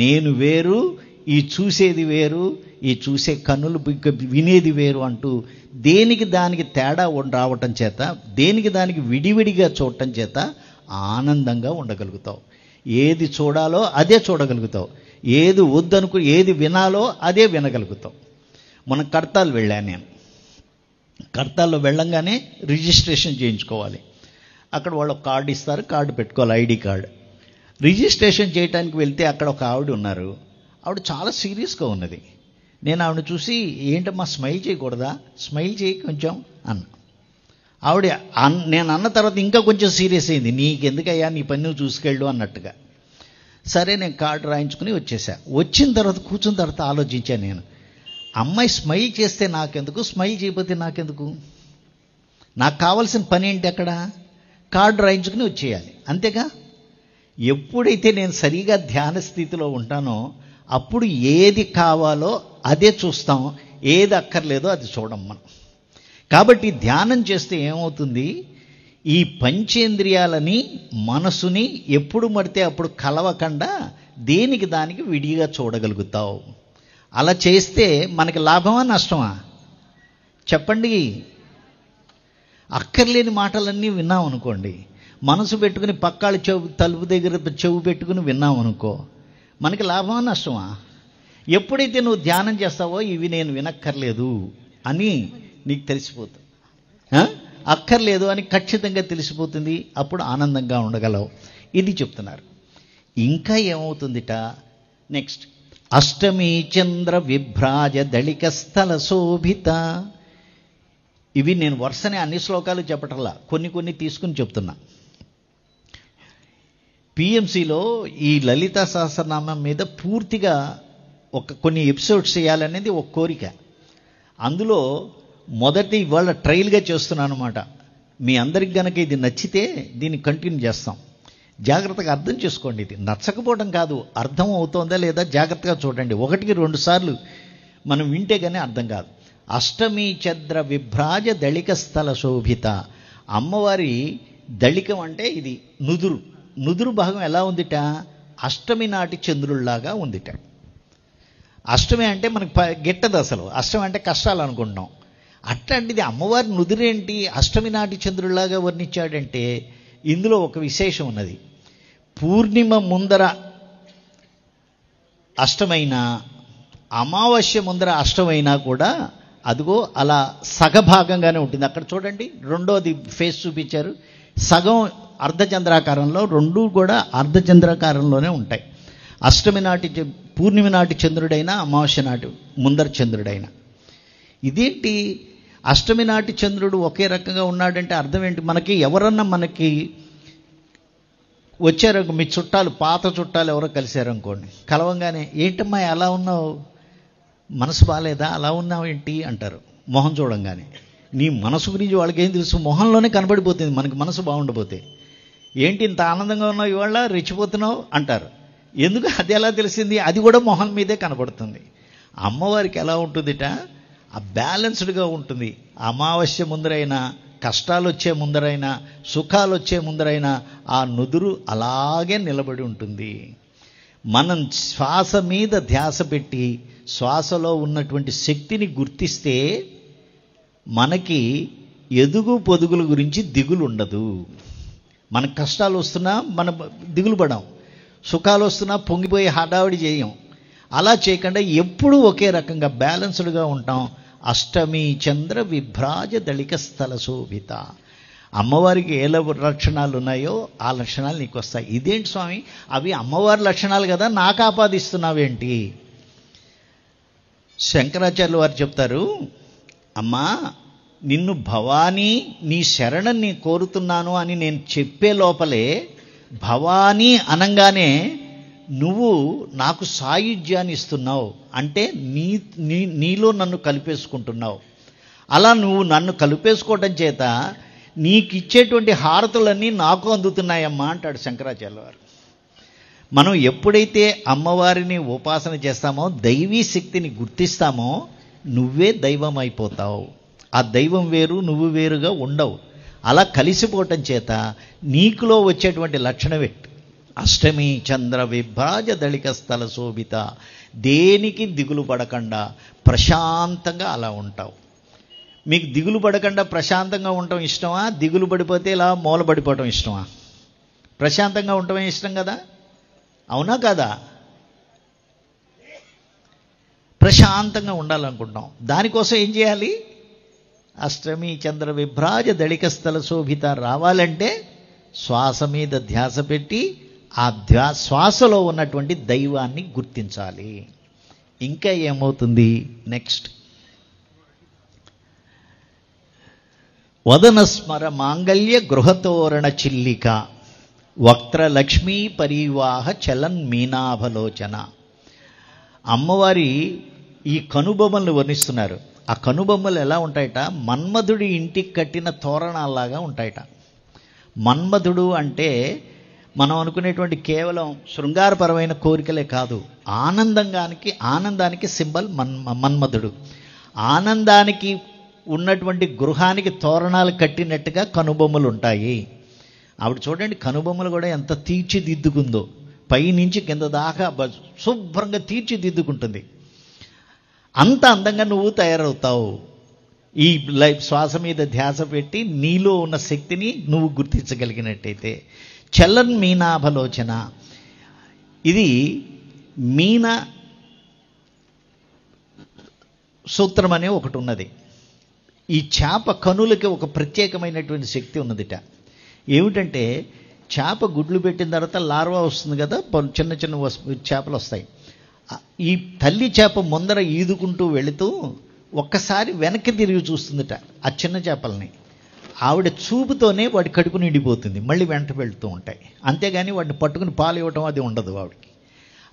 నేను వేరు, ఈ చూసేది వేరు, ఈ చూసే కన్నులు వినేది వేరు అంటూ దేనికి దానికి తేడా రావటం చేత, దేనికి దానికి విడివిడిగా చూడటం చేత ఆనందంగా ఉండగలుగుతావు. ఏది చూడాలో అదే చూడగలుగుతావు, ఏది వద్దనుకు ఏది వినాలో అదే వినగలుగుతావు. మన కడతాలు వెళ్ళాను నేను. కడతాల్లో వెళ్ళంగానే రిజిస్ట్రేషన్ చేయించుకోవాలి. అక్కడ వాళ్ళు ఒక కార్డు ఇస్తారు, కార్డు పెట్టుకోవాలి, ఐడి కార్డు. రిజిస్ట్రేషన్ చేయడానికి వెళ్తే అక్కడ ఒక ఆవిడ ఉన్నారు. ఆవిడ చాలా సీరియస్గా ఉన్నది. నేను ఆవిడ చూసి, ఏంటమ్మా స్మైల్ చేయకూడదా, స్మైల్ చేయి కొంచెం అన్న. ఆవిడ నేను అన్న తర్వాత ఇంకా కొంచెం సీరియస్ అయింది. నీకెందుకయ్యా, నీ పని నువ్వు చూసుకెళ్ళు అన్నట్టుగా. సరే నేను కార్డు రాయించుకుని వచ్చేసా. వచ్చిన తర్వాత కూర్చున్న తర్వాత ఆలోచించాను నేను, అమ్మాయి స్మైల్ చేస్తే నాకెందుకు, స్మైల్ చేయకపోతే నాకెందుకు? నాకు కావాల్సిన పని ఏంటి? అక్కడ కార్డు రాయించుకుని వచ్చేయాలి, అంతేగా. ఎప్పుడైతే నేను సరిగా ధ్యాన స్థితిలో ఉంటానో అప్పుడు ఏది కావాలో అదే చూస్తాం, ఏది అక్కర్లేదో అది చూడం మనం. కాబట్టి ధ్యానం చేస్తే ఏమవుతుంది, ఈ పంచేంద్రియాలని మనసుని ఎప్పుడు మడితే అప్పుడు కలవకుండా దేనికి దానికి విడిగా చూడగలుగుతావు. అలా చేస్తే మనకి లాభమా నష్టమా చెప్పండి? అక్కర్లేని మాటలన్నీ విన్నాం అనుకోండి, మనసు పెట్టుకుని పక్కాళ్ళ తలుపు దగ్గర చెవు పెట్టుకుని విన్నాం అనుకో, మనకి లాభమా నష్టమా? ఎప్పుడైతే నువ్వు ధ్యానం చేస్తావో ఇవి నేను వినక్కర్లేదు అని నీకు తెలిసిపోతుంది, అక్కర్లేదు అని ఖచ్చితంగా తెలిసిపోతుంది. అప్పుడు ఆనందంగా ఉండగలవు. ఇది చెప్తున్నారు. ఇంకా ఏమవుతుందిట నెక్స్ట్, అష్టమి చంద్ర విభ్రాజ దళిక స్థల శోభిత. ఇవి నేను వరుసనే అన్ని శ్లోకాలు చెప్పటంలా, కొన్ని తీసుకుని చెప్తున్నా. పిఎంసిలో ఈ లలితా సహస్రనామం మీద పూర్తిగా కొన్ని ఎపిసోడ్స్ చేయాలనేది ఒక కోరిక. అందులో మొదటి ఇవాళ ట్రయల్గా చేస్తున్నాను అనమాట. మీ అందరికి గనక ఇది నచ్చితే దీన్ని కంటిన్యూ చేస్తాం. జాగ్రత్తగా అర్థం చేసుకోండి. ఇది నచ్చకపోవడం కాదు, అర్థం అవుతోందా లేదా జాగ్రత్తగా చూడండి. 1-2 సార్లు మనం వింటే కానీ అర్థం కాదు. అష్టమి చంద్ర విభ్రాజ దళిక స్థల శోభిత. అమ్మవారి దళికం అంటే ఇది నుదురు భాగం ఎలా ఉందిట, అష్టమి నాటి చంద్రుల్లాగా ఉందిట. అష్టమి అంటే మనకు గిట్టదు అసలు, అష్టమి అంటే కష్టాలు అనుకుంటున్నాం. అట్లాంటిది అమ్మవారి నుదురేంటి అష్టమి నాటి చంద్రుల్లాగా వర్ణించాడంటే ఇందులో ఒక విశేషం ఉన్నది. పూర్ణిమ ముందర అష్టమైనా అమావాస్య ముందర అష్టమైనా కూడా అదిగో అలా సగభాగంగానే ఉంటుంది. అక్కడ చూడండి, రెండోది ఫేస్ చూపించారు, సగం అర్ధచంద్రాకారంలో, రెండూ కూడా అర్ధచంద్రాకారంలోనే ఉంటాయి. అష్టమి నాటి పూర్ణిమ నాటి చంద్రుడైనా అమావాస్య నాటి ముందర చంద్రుడైనా. ఇదేంటి అష్టమి నాటి చంద్రుడు ఒకే రకంగా ఉన్నాడంటే అర్థం ఏంటి? మనకి ఎవరన్నా మనకి వచ్చారు, మీ చుట్టాలు, పాత చుట్టాలు ఎవరో కలిశారనుకోండి, కలవంగానే ఏంటమ్మా అలా ఉన్నావు, మనసు బాగాలేదా, అలా ఉన్నావు ఏంటి అంటారు మొహం చూడంగానే. నీ మనసు గురించి వాళ్ళకి ఏం తెలుసు, మొహంలోనే కనబడిపోతుంది మనకి మనసు బాగుండపోతే. ఏంటి ఇంత ఆనందంగా ఉన్నావు ఇవాళ, రెచ్చిపోతున్నావు అంటారు. ఎందుకు, అది ఎలా తెలిసింది? అది కూడా మొహం మీదే కనబడుతుంది. అమ్మవారికి ఎలా ఉంటుందిట, ఆ బ్యాలెన్స్డ్గా ఉంటుంది. అమావాస్య ముందరైనా, కష్టాలు వచ్చే ముందరైనా, సుఖాలు వచ్చే ముందరైనా ఆ నుదురు అలాగే నిలబడి ఉంటుంది. మనం శ్వాస మీద ధ్యాస పెట్టి శ్వాసలో ఉన్నటువంటి శక్తిని గుర్తిస్తే మనకి ఎదుగు పొదుగుల గురించి దిగులు ఉండదు. మనకు కష్టాలు వస్తున్నా మనం దిగులు పడాం, సుఖాలు వస్తున్నా పొంగిపోయి హడావిడి చేయం. అలా చేయకుండా ఎప్పుడూ ఒకే రకంగా బ్యాలెన్స్డ్గా ఉంటాం. అష్టమి చంద్ర విభ్రాజ దళిక స్థల శోభిత. అమ్మవారికి ఏ లక్షణాలు ఉన్నాయో ఆ లక్షణాలు నీకు వస్తాయి. ఇదేంటి స్వామి, అవి అమ్మవారి లక్షణాలు కదా, నాకు ఆపాదిస్తున్నావేంటి? శంకరాచార్యులు వారు చెప్తారు, అమ్మా నిన్ను భవానీ నీ శరణం నీ కోరుతున్నాను అని నేను చెప్పే లోపలే, భవానీ అనంగానే నువ్వు నాకు సాయుధ్యాన్ని ఇస్తున్నావు, అంటే నీలో నన్ను కలిపేసుకుంటున్నావు. అలా నువ్వు నన్ను కలిపేసుకోవటం చేత నీకు ఇచ్చేటువంటి హారతులన్నీ నాకు అందుతున్నాయమ్మా అంటాడు శంకరాచార్యుల వారు. మనం ఎప్పుడైతే అమ్మవారిని ఉపాసన చేస్తామో, దైవీ శక్తిని గుర్తిస్తామో, నువ్వే దైవం అయిపోతావు. ఆ దైవం వేరు, నువ్వు వేరుగా ఉండవు. అలా కలిసిపోవటం చేత నీకులో వచ్చేటువంటి లక్షణం అష్టమి చంద్ర విభ్రాజ దళిక స్థల శోభిత. దేనికి దిగులు పడకుండా ప్రశాంతంగా అలా ఉంటావు. మీకు దిగులు పడకుండా ప్రశాంతంగా ఉండటం ఇష్టమా? దిగులు పడిపోతే ఇలా మూలపడిపోవటం ఇష్టమా? ప్రశాంతంగా ఉండటమే ఇష్టం కదా, అవునా కదా? ప్రశాంతంగా ఉండాలనుకుంటాం. దానికోసం ఏం చేయాలి? అష్టమి చంద్ర విభ్రాజ దళిక స్థల శోభిత రావాలంటే శ్వాస మీద ధ్యాస పెట్టి ఆ శ్వాసలో ఉన్నటువంటి దైవాన్ని గుర్తించాలి. ఇంకా ఏమవుతుంది నెక్స్ట్? వదనస్మర మాంగళ్య గృహతోరణ చిల్లిక వక్త్రలక్ష్మీ పరివాహ చలన్ మీనాభలోచన. అమ్మవారి ఈ కనుబొమ్మలను వర్ణిస్తున్నారు. ఆ కనుబొమ్మలు ఎలా ఉంటాయట? మన్మధుడి ఇంటికి కట్టిన తోరణాల్లాగా ఉంటాయట. మన్మధుడు అంటే మనం అనుకునేటువంటి కేవలం శృంగారపరమైన కోరికలే కాదు, ఆనందానికి సింబల్ మన్మధుడు. ఆనందానికి ఉన్నటువంటి గృహానికి తోరణాలు కట్టినట్టుగా కనుబొమ్మలు ఉంటాయి. ఆవిడ చూడండి, కనుబొమ్మలు కూడా ఎంత తీర్చిదిద్దుకుందో, పైనుంచి కింద దాకా శుభ్రంగా తీర్చిదిద్దుకుంటుంది. అంత అందంగా నువ్వు తయారవుతావు ఈ శ్వాస మీద ధ్యాస పెట్టి నీలో ఉన్న శక్తిని నువ్వు గుర్తించగలిగినట్టయితే. చలన్ మీనాభలోచన, ఇది మీన సూత్రం అనే ఒకటి ఉన్నది. ఈ చేప కనులకి ఒక ప్రత్యేకమైనటువంటి శక్తి ఉన్నదిట. ఏమిటంటే, చేప గుడ్లు పెట్టిన తర్వాత లార్వా వస్తుంది కదా, చిన్న చిన్న చేపలు వస్తాయి. ఈ తల్లి చేప ముందర ఈదుకుంటూ వెళుతూ ఒక్కసారి వెనక్కి తిరిగి చూస్తుందిట ఆ చిన్న చేపల్ని. ఆవిడ చూపుతోనే వాడి కడుపు నిండిపోతుంది, మళ్ళీ వెంట వెళుతూ ఉంటాయి. అంతేగాని వాడిని పట్టుకుని పాలు ఇవ్వటం అది ఉండదు ఆవిడకి.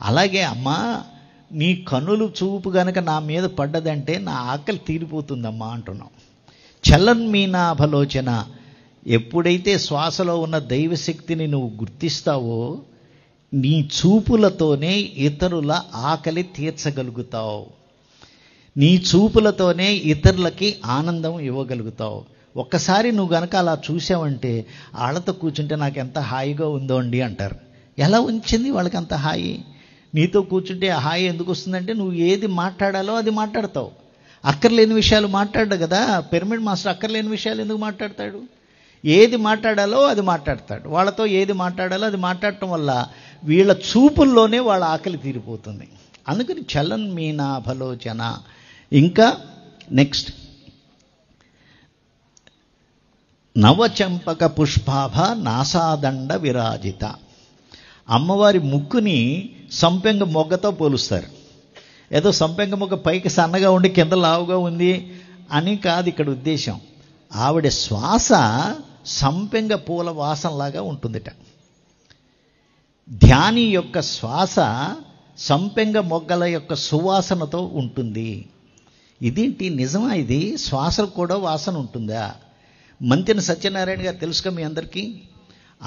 అలాగే అమ్మా, నీ కనులు చూపు గనక నా మీద పడ్డదంటే నా ఆకలి తీరిపోతుందమ్మా అంటున్నాం. చలన్ మీనాభలోచన, ఎప్పుడైతే శ్వాసలో ఉన్న దైవశక్తిని నువ్వు గుర్తిస్తావో నీ చూపులతోనే ఇతరుల ఆకలి తీర్చగలుగుతావు. నీ చూపులతోనే ఇతరులకి ఆనందం ఇవ్వగలుగుతావు. ఒక్కసారి నువ్వు గనక అలా చూసావంటే, వాళ్ళతో కూర్చుంటే నాకు ఎంత హాయిగా ఉందో అండి అంటారు. ఎలా ఉంచింది వాళ్ళకి అంత హాయి? నీతో కూర్చుంటే ఆ హాయి ఎందుకు వస్తుందంటే, నువ్వు ఏది మాట్లాడాలో అది మాట్లాడతావు. అక్కర్లేని విషయాలు మాట్లాడు కదా పిరమిడ్ మాస్టర్. అక్కర్లేని విషయాలు ఎందుకు మాట్లాడతాడు? ఏది మాట్లాడాలో అది మాట్లాడతాడు. వాళ్ళతో ఏది మాట్లాడాలో అది మాట్లాడటం వల్ల వీళ్ళ చూపుల్లోనే వాళ్ళ ఆకలి తీరిపోతుంది. అందుకని చలన్ మీనాభలోచన. ఇంకా నెక్స్ట్, నవచంపక పుష్పాభ నాసాదండ విరాజిత. అమ్మవారి ముక్కుని సంపెంగ మొగ్గతో పోలుస్తారు. ఏదో సంపెంగ మొగ్గ పైకి సన్నగా ఉండి కింద లావుగా ఉంది అని కాదు ఇక్కడ ఉద్దేశం. ఆవిడ శ్వాస సంపెంగ పూల వాసనలాగా ఉంటుందిట. ధ్యాని యొక్క శ్వాస సంపెంగ మొగ్గల యొక్క సువాసనతో ఉంటుంది. ఇదేంటి నిజమా? ఇది శ్వాసకు కూడా వాసన ఉంటుందా? మంతెన సత్యనారాయణ గారు తెలుసుగా మీ అందరికీ.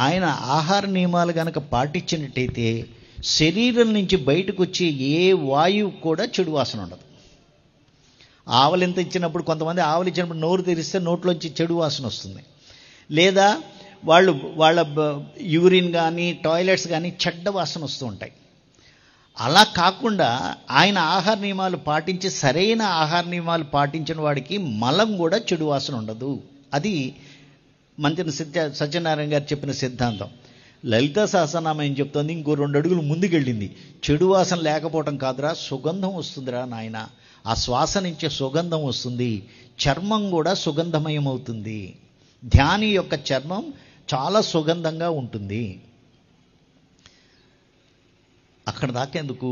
ఆయన ఆహార నియమాలు కనుక పాటించినట్టయితే శరీరం నుంచి బయటకు వచ్చే ఏ వాయువు కూడా చెడు వాసన ఉండదు. ఆవలింత ఇచ్చినప్పుడు, కొంతమంది ఆవలి ఇచ్చినప్పుడు నోరు తెరిస్తే నోట్లోంచి చెడు వాసన వస్తుంది. లేదా వాళ్ళ యూరిన్ కానీ టాయిలెట్స్ కానీ చెడ్డ వాసన వస్తూ ఉంటాయి. అలా కాకుండా ఆయన ఆహార నియమాలు పాటించి, సరైన ఆహార నియమాలు పాటించిన వాడికి మలం కూడా చెడు వాసన ఉండదు. అది మంచిన సత్యనారాయణ గారు చెప్పిన సిద్ధాంతం. లలితా సహస్రనామం ఏం చెప్తోంది? ఇంకో 2 అడుగులు ముందుకెళ్ళింది. చెడు వాసన లేకపోవటం కాదురా, సుగంధం వస్తుందిరా నాయన. ఆ శ్వాస నుంచే సుగంధం వస్తుంది. చర్మం కూడా సుగంధమయం అవుతుంది. ధ్యాని యొక్క చర్మం చాలా సుగంధంగా ఉంటుంది. అక్కడ దాకా ఎందుకు?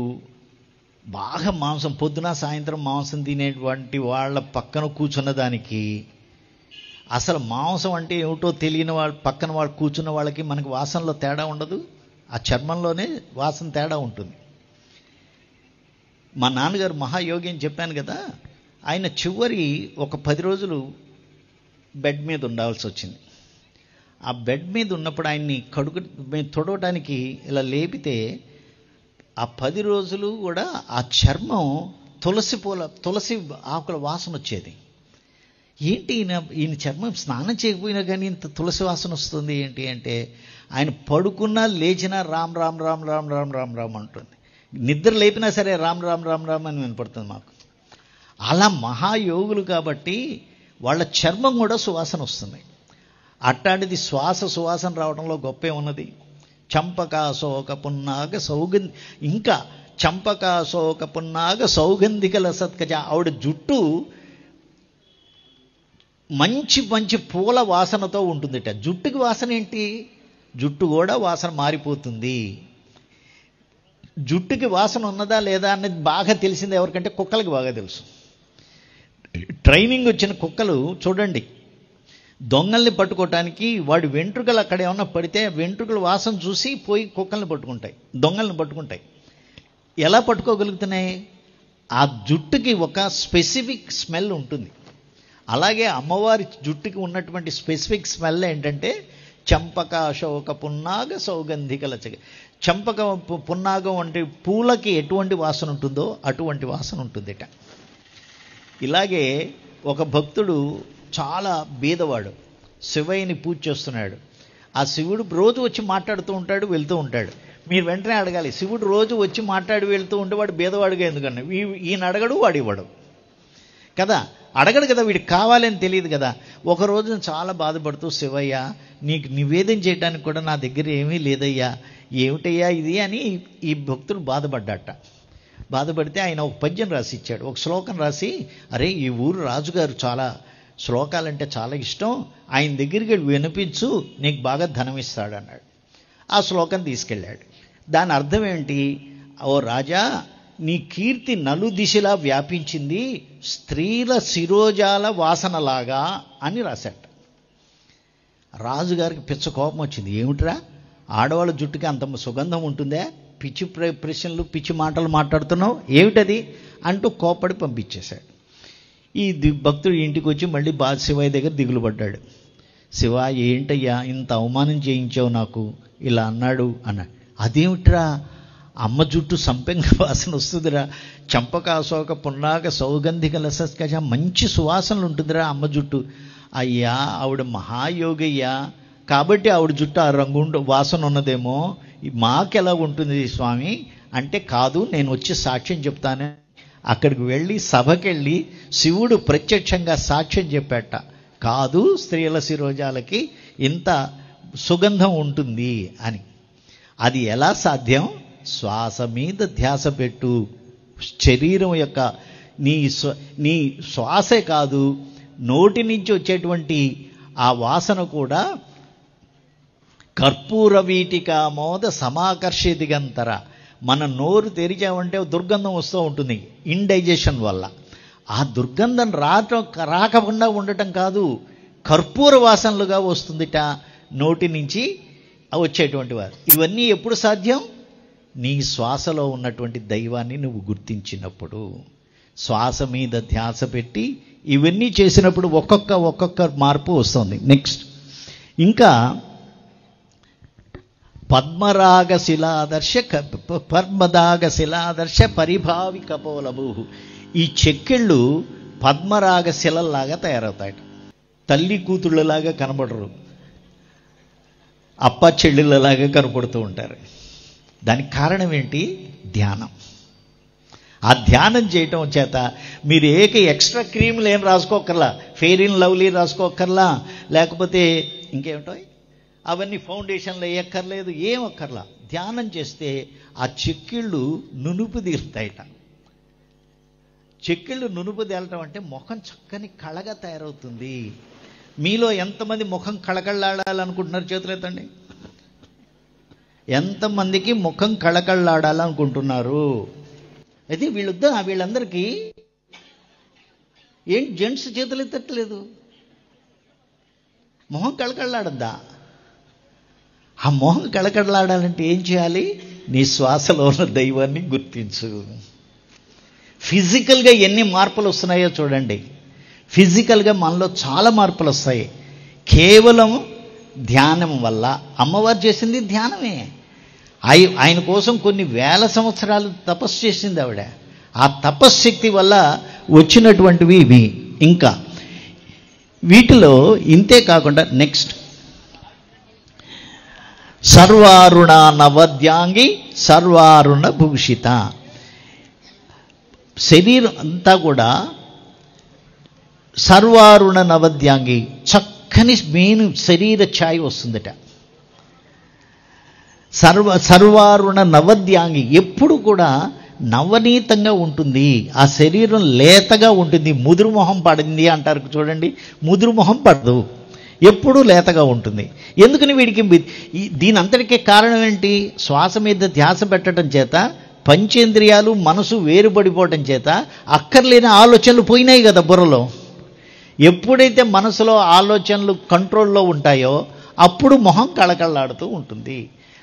బాగా మాంసం, పొద్దున సాయంత్రం మాంసం తినేటువంటి వాళ్ళ పక్కన కూర్చున్న దానికి, అసలు మాంసం అంటే ఏమిటో తెలియని వాళ్ళ పక్కన వాళ్ళు కూర్చున్న వాళ్ళకి మనకి వాసనలో తేడా ఉండదు. ఆ చర్మంలోనే వాసన తేడా ఉంటుంది. మా నాన్నగారు మహాయోగి అని చెప్పాను కదా, ఆయన చివరి ఒక 10 రోజులు బెడ్ మీద ఉండాల్సి వచ్చింది. ఆ బెడ్ మీద ఉన్నప్పుడు ఆయన్ని తుడవడానికి ఇలా లేపితే ఆ 10 రోజులు కూడా ఆ చర్మం తులసి ఆకుల వాసన వచ్చేది. ఏంటి ఈయన చర్మం స్నానం చేయకపోయినా కానీ ఇంత తులసి వాసన వస్తుంది ఏంటి అంటే, ఆయన పడుకున్నా లేచినా రామ్ రామ్ రామ్ రామ్ రామ్ రామ్ రామ్ అంటుంది. నిద్ర లేపినా సరే రామ్ రామ్ రామ్ రామ్ అని వినపడుతుంది మాకు. అలా మహాయోగులు కాబట్టి వాళ్ళ చర్మం కూడా సువాసన వస్తుంది. అట్లాంటిది సువాసన రావడంలో గొప్పే ఉన్నది. చంపకాశోక పున్నాగ ఇంకా చంపకాశోక పున్నాగ సౌగంధికల సత్కజ. ఆవిడ జుట్టు మంచి మంచి పూల వాసనతో ఉంటుందిట. జుట్టుకి వాసన ఏంటి? జుట్టు కూడా వాసన మారిపోతుంది. జుట్టుకి వాసన ఉన్నదా లేదా అనేది బాగా తెలిసింది ఎవరికంటే కుక్కలకి బాగా తెలుసు. ట్రైనింగ్ వచ్చిన కుక్కలు చూడండి, దొంగల్ని పట్టుకోవటానికి వాడి వెంట్రుకలు అక్కడ ఏమన్నా పడితే వెంట్రుకల వాసన చూసి పోయి కుక్కల్ని పట్టుకుంటాయి, దొంగల్ని పట్టుకుంటాయి. ఎలా పట్టుకోగలుగుతున్నాయి? ఆ జుట్టుకి ఒక స్పెసిఫిక్ స్మెల్ ఉంటుంది. అలాగే అమ్మవారి జుట్టుకి ఉన్నటువంటి స్పెసిఫిక్ స్మెల్ ఏంటంటే చంపక అశోక పున్నాగ సౌగంధికల చంపక పున్నాగం అంటే పూలకి ఎటువంటి వాసన ఉంటుందో అటువంటి వాసన ఉంటుందిట. ఇలాగే ఒక భక్తుడు చాలా బీదవాడు శివయ్యని పూజ చేస్తున్నాడు. ఆ శివుడు రోజు వచ్చి మాట్లాడుతూ ఉంటాడు, వెళ్తూ ఉంటాడు. మీరు వెంటనే అడగాలి, శివుడు రోజు వచ్చి మాట్లాడి వెళ్తూ ఉంటే వాడు బీదవాడుగా ఎందుకన్నా? ఈయన అడగడు, వాడు ఇవ్వడు కదా, అడగడు కదా, వీడికి కావాలని తెలియదు కదా. ఒక రోజున చాలా బాధపడుతూ, శివయ్య నీకు నివేదన చేయడానికి కూడా నా దగ్గర ఏమీ లేదయ్యా, ఏమిటయ్యా ఇది అని ఈ భక్తుడు బాధపడ్డాట. బాధపడితే ఆయన ఒక పద్యం రాసి ఇచ్చాడు, ఒక శ్లోకం రాసి, అరే ఈ ఊరు రాజుగారు చాలా శ్లోకాలంటే చాలా ఇష్టం, ఆయన దగ్గరికి వినిపించు, నీకు బాగా ధనం ఇస్తాడు అన్నాడు. ఆ శ్లోకం తీసుకెళ్ళాడు. దాని అర్థం ఏంటి? ఓ రాజా, నీ కీర్తి నలుదిశలా వ్యాపించింది, స్త్రీల శిరోజాల వాసనలాగా అని రాశాట. రాజుగారికి పిచ్చ కోపం వచ్చింది. ఏమిట్రా, ఆడవాళ్ళ జుట్టుకి అంత సుగంధం ఉంటుందే, పిచ్చి ప్రశ్నలు పిచ్చి మాటలు మాట్లాడుతున్నావు ఏమిటది అంటూ కోపడి పంపించేశాడు. ఈ భక్తుడు ఇంటికి వచ్చి మళ్ళీ శివయ్య దగ్గర దిగులు పడ్డాడు. శివ, ఏంటయ్యా ఇంత అవమానం చేయించావు నాకు, ఇలా అన్నాడు అన్నాడు. అదేమిట్రా, అమ్మ జుట్టు సంపెంగ వాసన వస్తుందిరా, చంపకాశోక పున్నాగ సౌగంధిక లసస్కజ, మంచి సువాసనలు ఉంటుందిరా అమ్మ జుట్టు. అయ్యా ఆవిడ మహాయోగయ్యా, కాబట్టి ఆవిడ జుట్టు ఆ రంగు వాసన ఉన్నదేమో, మాకెలా ఉంటుంది స్వామి అంటే, కాదు నేను వచ్చి సాక్ష్యం చెప్తాను. అక్కడికి వెళ్ళి సభకెళ్ళి శివుడు ప్రత్యక్షంగా సాక్ష్యం చెప్పాట, కాదు స్త్రీల శిరోజాలకి ఇంత సుగంధం ఉంటుంది అని. అది ఎలా సాధ్యం? శ్వాస మీద ధ్యాస పెట్టు. శరీరం యొక్క నీ శ్వాసే కాదు, నోటి నుంచి వచ్చేటువంటి ఆ వాసన కూడా కర్పూర వీటిక మోద సమాకర్షిదిగంతర. మన నోరు తెరిచామంటే దుర్గంధం వస్తూ ఉంటుంది ఇండైజెషన్ వల్ల. ఆ దుర్గంధం రాకుండా ఉండటం కాదు, కర్పూర వాసనలుగా వస్తుందిట నోటి నుంచి వచ్చేటువంటి వారు. ఇవన్నీ ఎప్పుడు సాధ్యం? నీ శ్వాసలో ఉన్నటువంటి దైవాన్ని నువ్వు గుర్తించినప్పుడు, శ్వాస మీద ధ్యాస పెట్టి ఇవన్నీ చేసినప్పుడు ఒక్కొక్క మార్పు వస్తుంది. నెక్స్ట్ ఇంకా పద్మరాగ శిలాదర్శ పరిభావి కపోలభూ. ఈ చెక్కిళ్ళు పద్మరాగ శిలల్లాగా తయారవుతాయట. తల్లి కూతుళ్ళలాగా కనబడరు, అప్ప చెల్లెళ్ళలాగా కనపడుతూ ఉంటారు. దానికి కారణం ఏంటి? ధ్యానం. ఆ ధ్యానం చేయటం చేత మీరు ఎక్స్ట్రా క్రీములు ఏం రాసుకోకర్లా, ఫెయిర్ అండ్ లవ్లీ రాసుకోకర్లా, లేకపోతే ఇంకేమిటో అవన్నీ ఫౌండేషన్లు వేయక్కర్లేదు, ఏం అక్కర్లా. ధ్యానం చేస్తే ఆ చెక్కిళ్ళు నునుపు తీరుతాయట. చెక్కిళ్ళు నునుపు తేలటం అంటే ముఖం చక్కని కళగా తయారవుతుంది. మీలో ఎంతమంది ముఖం కళకళలాడాలనుకుంటున్నారు? చేతులు ఎత్తండి. ఎంతమందికి ముఖం కళకళలాడాలనుకుంటున్నారు? అయితే వీళ్ళందరికీ ఏంటి జెంట్స్ చేతులు ఎత్తట్లేదు? మొహం కళకళలాడద్దా? ఆ మొహం కళకళలాడాలంటే ఏం చేయాలి? నీ శ్వాసలో ఉన్న దైవాన్ని గుర్తించు. ఫిజికల్గా ఎన్ని మార్పులు వస్తున్నాయో చూడండి. ఫిజికల్గా మనలో చాలా మార్పులు వస్తాయి. కేవలం ధ్యానం వల్ల. అమ్మవారు చేసింది ధ్యానమే. ఆయన కోసం కొన్ని వేల సంవత్సరాలు తపస్సు చేసింది ఆవిడ. ఆ తపశ్శక్తి వల్ల వచ్చినటువంటివి ఇవి. ఇంకా వీటిలో ఇంతే కాకుండా నెక్స్ట్ సర్వారుణ నవద్యాంగి సర్వారుణ భూషిత. శరీరం అంతా కూడా సర్వారుణ నవద్యాంగి, చక్కని మెయిన్ శరీర ఛాయ వస్తుందట. సర్వారుణ నవద్యాంగి, ఎప్పుడు కూడా నవనీతంగా ఉంటుంది. ఆ శరీరం లేతగా ఉంటుంది. ముదురు మొహం పడింది అంటారు చూడండి, ముదురు మొహం పడదు, ఎప్పుడూ లేతగా ఉంటుంది. ఎందుకని వీడికి దీని అంతటికే కారణం ఏంటి? శ్వాస మీద ధ్యాస పెట్టడం చేత పంచేంద్రియాలు మనసు వేరుపడిపోవటం చేత అక్కర్లేని ఆలోచనలు పోయినాయి కదా బుర్రలో. ఎప్పుడైతే మనసులో ఆలోచనలు కంట్రోల్లో ఉంటాయో అప్పుడు మొహం కళకళలాడుతూ ఉంటుంది,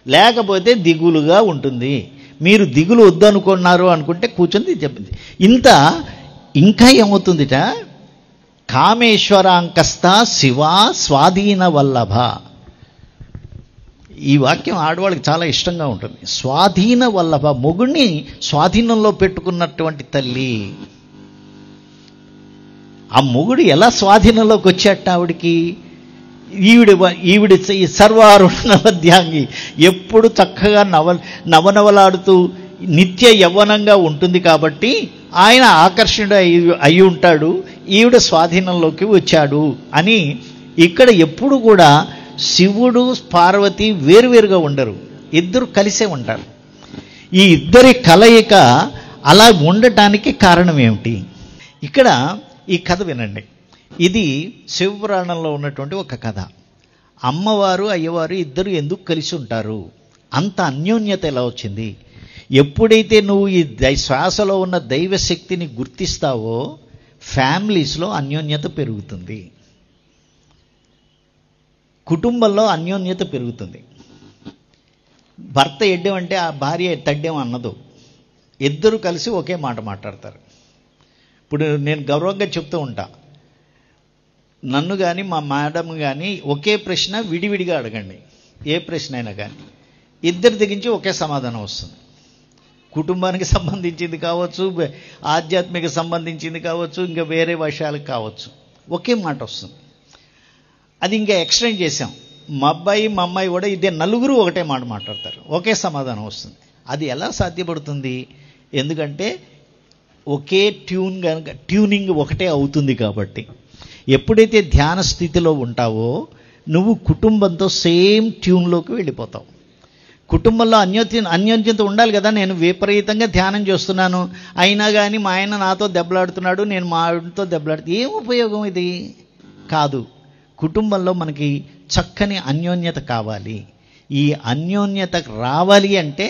లేకపోతే దిగులుగా ఉంటుంది. మీరు దిగులు వద్దనుకున్నారు అనుకుంటే కూర్చొని చెప్పింది ఇంత. ఇంకా ఏమవుతుందిట, కామేశ్వరాంకస్త శివా స్వాధీన వల్లభ. ఈ వాక్యం ఆడవాళ్ళకి చాలా ఇష్టంగా ఉంటుంది. స్వాధీన వల్లభ, మొగుడిని స్వాధీనంలో పెట్టుకున్నటువంటి తల్లి. ఆ మొగుడు ఎలా స్వాధీనంలోకి వచ్చేట ఆవిడికి? ఈవిడ సర్వారుణ నవద్యాంగి, ఎప్పుడు చక్కగా నవనవలాడుతూ నిత్య యవ్వనంగా ఉంటుంది కాబట్టి ఆయన ఆకర్షణుడు అయి ఉంటాడు, ఈవిడ స్వాధీనంలోకి వచ్చాడు అని. ఇక్కడ ఎప్పుడు కూడా శివుడు పార్వతి వేరువేరుగా ఉండరు, ఇద్దరు కలిసే ఉంటారు. ఈ ఇద్దరి కలయిక అలా ఉండటానికి కారణం ఏమిటి? ఇక్కడ ఈ కథ వినండి. ఇది శివపురాణంలో ఉన్నటువంటి ఒక కథ. అమ్మవారు అయ్యవారు ఇద్దరు ఎందుకు కలిసి ఉంటారు? అంత అన్యోన్యత ఎలా వచ్చింది? ఎప్పుడైతే నువ్వు ఈ శ్వాసలో ఉన్న దైవశక్తిని గుర్తిస్తావో ఫ్యామిలీస్లో అన్యోన్యత పెరుగుతుంది, కుటుంబంలో అన్యోన్యత పెరుగుతుంది. భర్త ఎడ్డం అంటే ఆ భార్య తడ్డం అన్నదు, ఇద్దరు కలిసి ఒకే మాట మాట్లాడతారు. ఇప్పుడు నేను గౌరవంగా చెప్తూ ఉంటా, నన్ను కానీ మా మేడం కానీ ఒకే ప్రశ్న విడివిడిగా అడగండి, ఏ ప్రశ్న అయినా కానీ ఇద్దరి దిగించి ఒకే సమాధానం వస్తుంది. కుటుంబానికి సంబంధించింది కావచ్చు, ఆధ్యాత్మిక సంబంధించింది కావచ్చు, ఇంకా వేరే విషయాలకు కావచ్చు, ఒకే మాట వస్తుంది. అది ఇంకా ఎక్స్టెండ్ చేసాం, మా అబ్బాయి మా అమ్మాయి కూడా ఇదే నలుగురు ఒకటే మాట మాట్లాడతారు, ఒకే సమాధానం వస్తుంది. అది ఎలా సాధ్యపడుతుంది? ఎందుకంటే ఒకే ట్యూనింగ్ ఒకటే అవుతుంది కాబట్టి. ఎప్పుడైతే ధ్యాన స్థితిలో ఉంటావో నువ్వు కుటుంబంతో సేమ్ ట్యూన్లోకి వెళ్ళిపోతావు. కుటుంబంలో అన్యోన్యత ఉండాలి కదా. నేను విపరీతంగా ధ్యానం చేస్తున్నాను, అయినా కానీ మా ఆయన నాతో దెబ్బలాడుతున్నాడు, నేను మా ఆవిడతో దెబ్బలాడుతూ ఏం ఉపయోగం? ఇది కాదు. కుటుంబంలో మనకి చక్కని అన్యోన్యత కావాలి. ఈ అన్యోన్యత రావాలి అంటే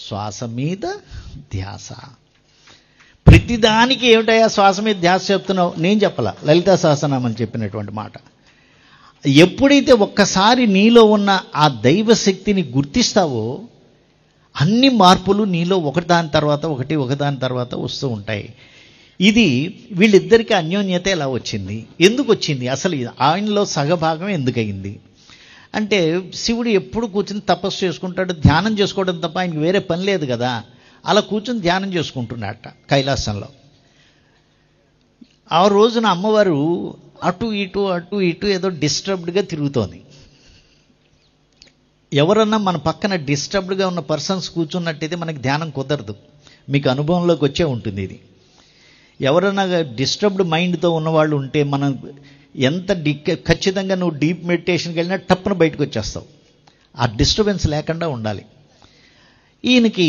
శ్వాస మీద ధ్యాస. ప్రతిదానికి ఏమిటయా శ్వాస మీద ధ్యాస చెప్తున్నావు? నేను చెప్పలా, లలితా సహస్రనామం చెప్పినటువంటి మాట. ఎప్పుడైతే ఒక్కసారి నీలో ఉన్న ఆ దైవశక్తిని గుర్తిస్తావో అన్ని మార్పులు నీలో ఒకదాని తర్వాత వస్తూ ఉంటాయి. ఇది వీళ్ళిద్దరికీ అన్యోన్యత ఎలా వచ్చింది? ఎందుకు వచ్చింది? అసలు ఆయనలో సగభాగం ఎందుకయింది అంటే, శివుడు ఎప్పుడు కూర్చుని తపస్సు చేసుకుంటాడు, ధ్యానం చేసుకోవడం తప్ప ఆయనకి వేరే పని లేదు కదా. అలా కూర్చొని ధ్యానం చేసుకుంటున్నట్ట కైలాసంలో. ఆ రోజున అమ్మవారు అటు ఇటు ఏదో డిస్టర్బ్డ్గా తిరుగుతోంది. ఎవరన్నా మన పక్కన డిస్టర్బ్డ్గా ఉన్న పర్సన్స్ కూర్చున్నట్టయితే మనకి ధ్యానం కుదరదు. మీకు అనుభవంలోకి వచ్చే ఉంటుంది ఇది. ఎవరన్నా డిస్టర్బ్డ్ మైండ్తో ఉన్నవాళ్ళు ఉంటే మనం ఎంత ఖచ్చితంగా నువ్వు డీప్ మెడిటేషన్కి వెళ్ళినా టప్పున బయటకు వచ్చేస్తావు. ఆ డిస్టర్బెన్స్ లేకుండా ఉండాలి. ఈయనకి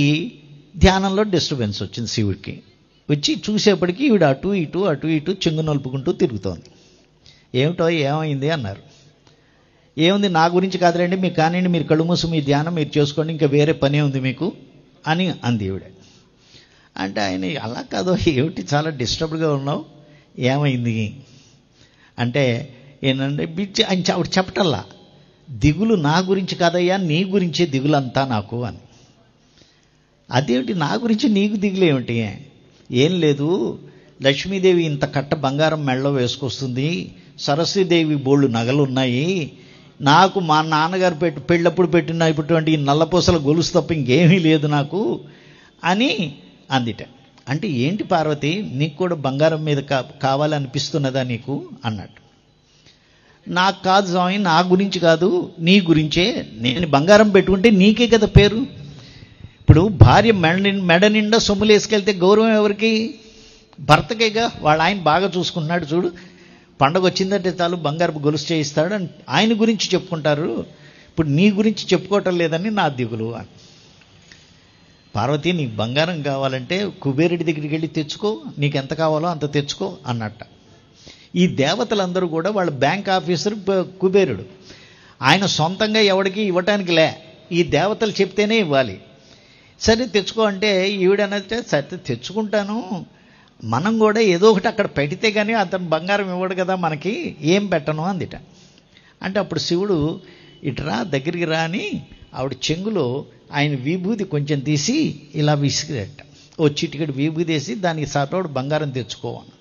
ధ్యానంలో డిస్టర్బెన్స్ వచ్చింది. శివుడికి వచ్చి చూసేప్పటికీ ఈవిడ అటు ఇటు చెంగు నలుపుకుంటూ తిరుగుతోంది. ఏమిటో ఏమైంది అన్నారు. ఏముంది, నా గురించి కాదులేండి, మీకు కానివ్వండి, మీరు కళ్ళు మూసి మీ ధ్యానం మీరు చేసుకోండి, ఇంకా వేరే పనే ఉంది మీకు అని అంది ఈవిడ. అంటే ఆయన అలా కాదు, ఏమిటి చాలా డిస్టర్బ్డ్గా ఉన్నావు, ఏమైంది అంటే ఏంటంటే ఆవిడ చెప్పటల్లా, దిగులు నా గురించి కాదయ్యా, నీ గురించే దిగులంతా నాకు అని. అదేమిటి నా గురించి నీకు దిగులు ఏమిటి? ఏం లేదు, లక్ష్మీదేవి ఇంత కట్ట బంగారం మెళ్ళలో వేసుకొస్తుంది, సరస్వతీదేవి బోళ్ళు నగలు ఉన్నాయి, నాకు మా నాన్నగారు పెళ్ళప్పుడు పెట్టిన ఇటువంటి నల్లపూసల గొలుసు తప్ప ఇంకేమీ లేదు నాకు అని అందిట. అంటే ఏంటి పార్వతి, నీకు కూడా బంగారం మీద కావాలనిపిస్తున్నదా నీకు అన్నట్టు. నాకు కాదు స్వామి, నా గురించి కాదు, నీ గురించే. నేను బంగారం పెట్టుకుంటే నీకే కదా పేరు. ఇప్పుడు భార్య మెడ నిండా సొమ్ములు వేసుకెళ్తే గౌరవం ఎవరికి? భర్తకేగా. వాళ్ళ ఆయన బాగా చూసుకుంటున్నాడు చూడు, పండగ వచ్చిందంటే చాలు బంగారపు గొలుసు చేయిస్తాడు అని ఆయన గురించి చెప్పుకుంటారు. ఇప్పుడు నీ గురించి చెప్పుకోవటం లేదని నా దిగులు అని. పార్వతి, నీకు బంగారం కావాలంటే కుబేరుడి దగ్గరికి వెళ్ళి తెచ్చుకో, నీకు ఎంత కావాలో అంత తెచ్చుకో అన్నట్ట. ఈ దేవతలందరూ కూడా వాళ్ళ బ్యాంక్ ఆఫీసర్ కుబేరుడు. ఆయన సొంతంగా ఎవడికి ఇవ్వటానికి లే, ఈ దేవతలు చెప్తేనే ఇవ్వాలి. సరే తెచ్చుకో అంటే ఈవిడనంటే సరే తెచ్చుకుంటాను, మనం కూడా ఏదో ఒకటి అక్కడ పెడితే కానీ అతను బంగారం ఇవ్వడు కదా మనకి, ఏం పెట్టను అందిట. అంటే అప్పుడు శివుడు ఇటురా దగ్గరికి రా అని ఆవిడ చెంగులో ఆయన విభూది కొంచెం తీసి ఇలా విసిరేట. ఓ చిటికెడు విభూది వేసి దానికి సాటోడు బంగారం తెచ్చుకోవాలి.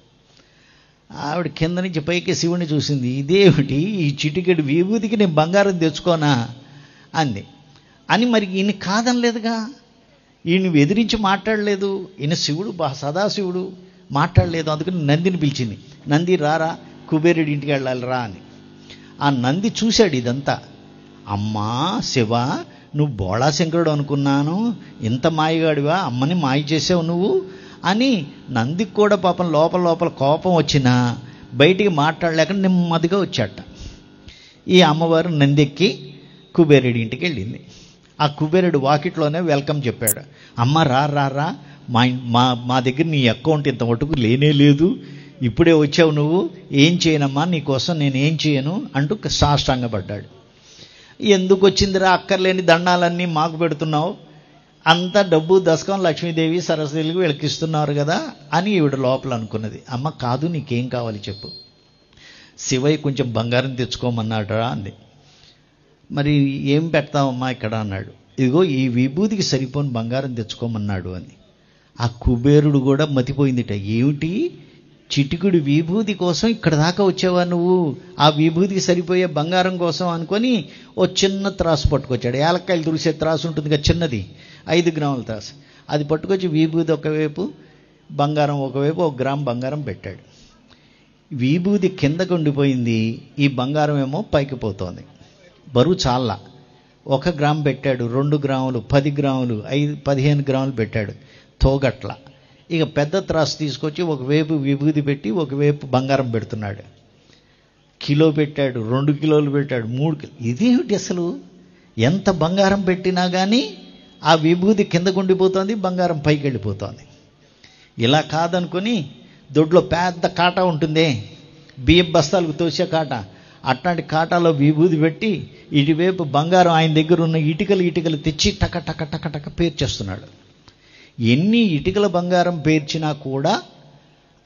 ఆవిడ కింద నుంచి పైకి శివుడిని చూసింది, ఇదేమిటి ఈ చిటికెడు విభూతికి నేను బంగారం తెచ్చుకోనా అంది. అని మరి ఈయన కాదనలేదుగా, ఈయన ఎదిరించి మాట్లాడలేదు. ఈయన శివుడు సదాశివుడు మాట్లాడలేదు. అందుకని నందిని పిలిచింది, నంది రారా కుబేరుడి ఇంటికి వెళ్ళాలి రా అని. ఆ నంది చూశాడు ఇదంతా. అమ్మా శివ, నువ్వు బోళాశంకరుడు అనుకున్నాను, ఇంత మాయగాడివా, అమ్మని మాయ చేసావు నువ్వు అని నందికి కూడా పాపం లోపల లోపల కోపం వచ్చినా బయటికి మాట్లాడలేక నెమ్మదిగా వచ్చాట. ఈ అమ్మవారు నందెక్కి కుబేరుడి ఇంటికి వెళ్ళింది. ఆ కుబేరుడు వాకిట్లోనే వెల్కమ్ చెప్పాడు. అమ్మ రా రా రా, మా దగ్గర నీ అకౌంట్ ఇంత మటుకు లేనే లేదు, ఇప్పుడే వచ్చావు నువ్వు, ఏం చేయనమ్మా నీకోసం నేను ఏం చేయను అంటూ సాష్టాంగపడ్డాడు. ఎందుకు వచ్చిందిరా అక్కర్లేని దండాలన్నీ మాకు పెడుతున్నావు, అంతా డబ్బు దశకం లక్ష్మీదేవి సరస్వతికి వెలికిస్తున్నారు కదా అని ఈవిడ లోపల అనుకున్నది. అమ్మ కాదు, నీకేం కావాలి చెప్పు. శివయ్య కొంచెం బంగారం తెచ్చుకోమన్నాడురా అంది. మరి ఏం పెడతావమ్మా ఇక్కడ అన్నాడు. ఇదిగో ఈ విభూతికి సరిపోని బంగారం తెచ్చుకోమన్నాడు అని. ఆ కుబేరుడు కూడా మతిపోయిందిట. ఏమిటి, చిటికుడి విభూతి కోసం ఇక్కడ దాకా వచ్చావా నువ్వు, ఆ విభూతికి సరిపోయే బంగారం కోసం అనుకొని ఓ చిన్న త్రాసు పట్టుకొచ్చాడు. ఏలక్కాయలు తురిసే త్రాసు ఉంటుంది కదా చిన్నది, 5 గ్రాముల త్రాసు, అది పట్టుకొచ్చి విభూతి ఒకవైపు బంగారం ఒకవైపు 1 గ్రామ్ బంగారం పెట్టాడు. విభూతి కిందకు ఉండిపోయింది, ఈ బంగారం ఏమో పైకి పోతోంది. బరువు చాలా. 1 గ్రామ్ పెట్టాడు, 2 గ్రాములు, 10 గ్రాములు, 15 గ్రాములు పెట్టాడు, తోగట్ల. ఇక పెద్ద త్రాసు తీసుకొచ్చి ఒకవైపు విభూతి పెట్టి ఒకవైపు బంగారం పెడుతున్నాడు. కిలో పెట్టాడు, 2 కిలోలు పెట్టాడు, 3 కిలో. ఇదేమిటి అసలు, ఎంత బంగారం పెట్టినా కానీ ఆ విభూతి కిందకు ఉండిపోతుంది, బంగారం పైకి వెళ్ళిపోతుంది. ఇలా కాదనుకొని దొడ్లో పెద్ద కాటా ఉంటుంది, బియ్యం బస్తాలకు తోసే కాటా, అట్లాంటి కాటాలో విభూతి పెట్టి ఇటువైపు బంగారం ఆయన దగ్గర ఉన్న ఇటుకలు తెచ్చి టక టక టక టక పేర్చేస్తున్నాడు. ఎన్ని ఇటుకల బంగారం పేర్చినా కూడా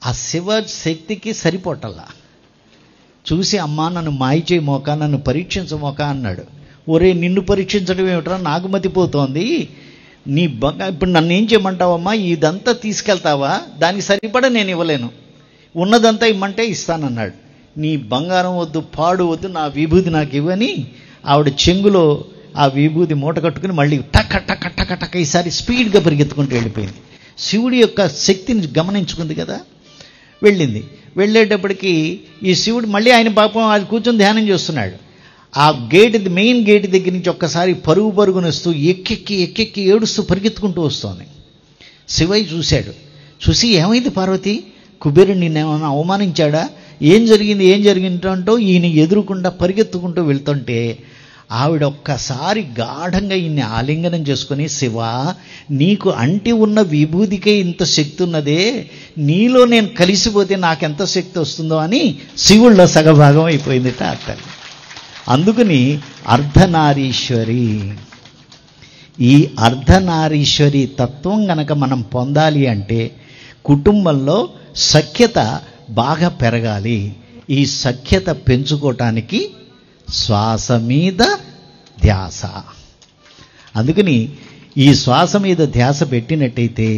ఆ శివ శక్తికి సరిపోటల్లా. చూసి అమ్మా నన్ను మాయ చేయి మోక, నన్ను పరీక్షించమోక అన్నాడు. ఒరే నిన్ను పరీక్షించడం ఏమిట్రా, నాకు మతిపోతోంది, నీ ఇప్పుడు నన్ను ఏం చేయమంటావమ్మా, ఇదంతా తీసుకెళ్తావా, దానికి సరిపడా నేను ఇవ్వలేను, ఉన్నదంతా ఇమ్మంటే ఇస్తానన్నాడు. నీ బంగారం వద్దు, పాడు వద్దు, నా విభూతి నాకు ఇవ్వని ఆవిడ చెంగులో ఆ విభూతి మూట కట్టుకుని మళ్ళీ టక్క టక్క టక్క టక్క ఈసారి స్పీడ్గా పరిగెత్తుకుంటూ వెళ్ళిపోయింది. శివుడి యొక్క శక్తిని గమనించుకుంది కదా, వెళ్ళింది. వెళ్ళేటప్పటికి ఈ శివుడు మళ్ళీ ఆయన పాపం అది కూర్చొని ధ్యానం చేస్తున్నాడు. ఆ మెయిన్ గేట్ దగ్గర నుంచి ఒక్కసారి పరుగున వస్తూ ఎక్కెక్కి ఏడుస్తూ పరిగెత్తుకుంటూ వస్తోంది. శివయ్య చూశాడు. చూసి ఏమైంది పార్వతి, కుబేరుడు నిన్నేమన్నా అవమానించాడా, ఏం జరిగింది అంటూ ఈయన ఎదురుకుండా పరిగెత్తుకుంటూ వెళ్తుంటే ఆవిడ ఒక్కసారి గాఢంగా ఈయన్ని ఆలింగనం చేసుకుని, శివ నీకు అంటి ఉన్న విభూతికే ఇంత శక్తి ఉన్నదే, నీలో నేను కలిసిపోతే నాకెంత శక్తి వస్తుందో అని శివుళ్ళో సగభాగం అయిపోయిందిట అర్థం. అందుకని అర్ధనారీశ్వరి, ఈ అర్ధనారీశ్వరి తత్వం గనక మనం పొందాలి అంటే కుటుంబంలో సఖ్యత బాగా పెరగాలి. ఈ సఖ్యత పెంచుకోవటానికి శ్వాస మీద ధ్యాస. అందుకని ఈ శ్వాస మీద ధ్యాస పెట్టినట్టయితే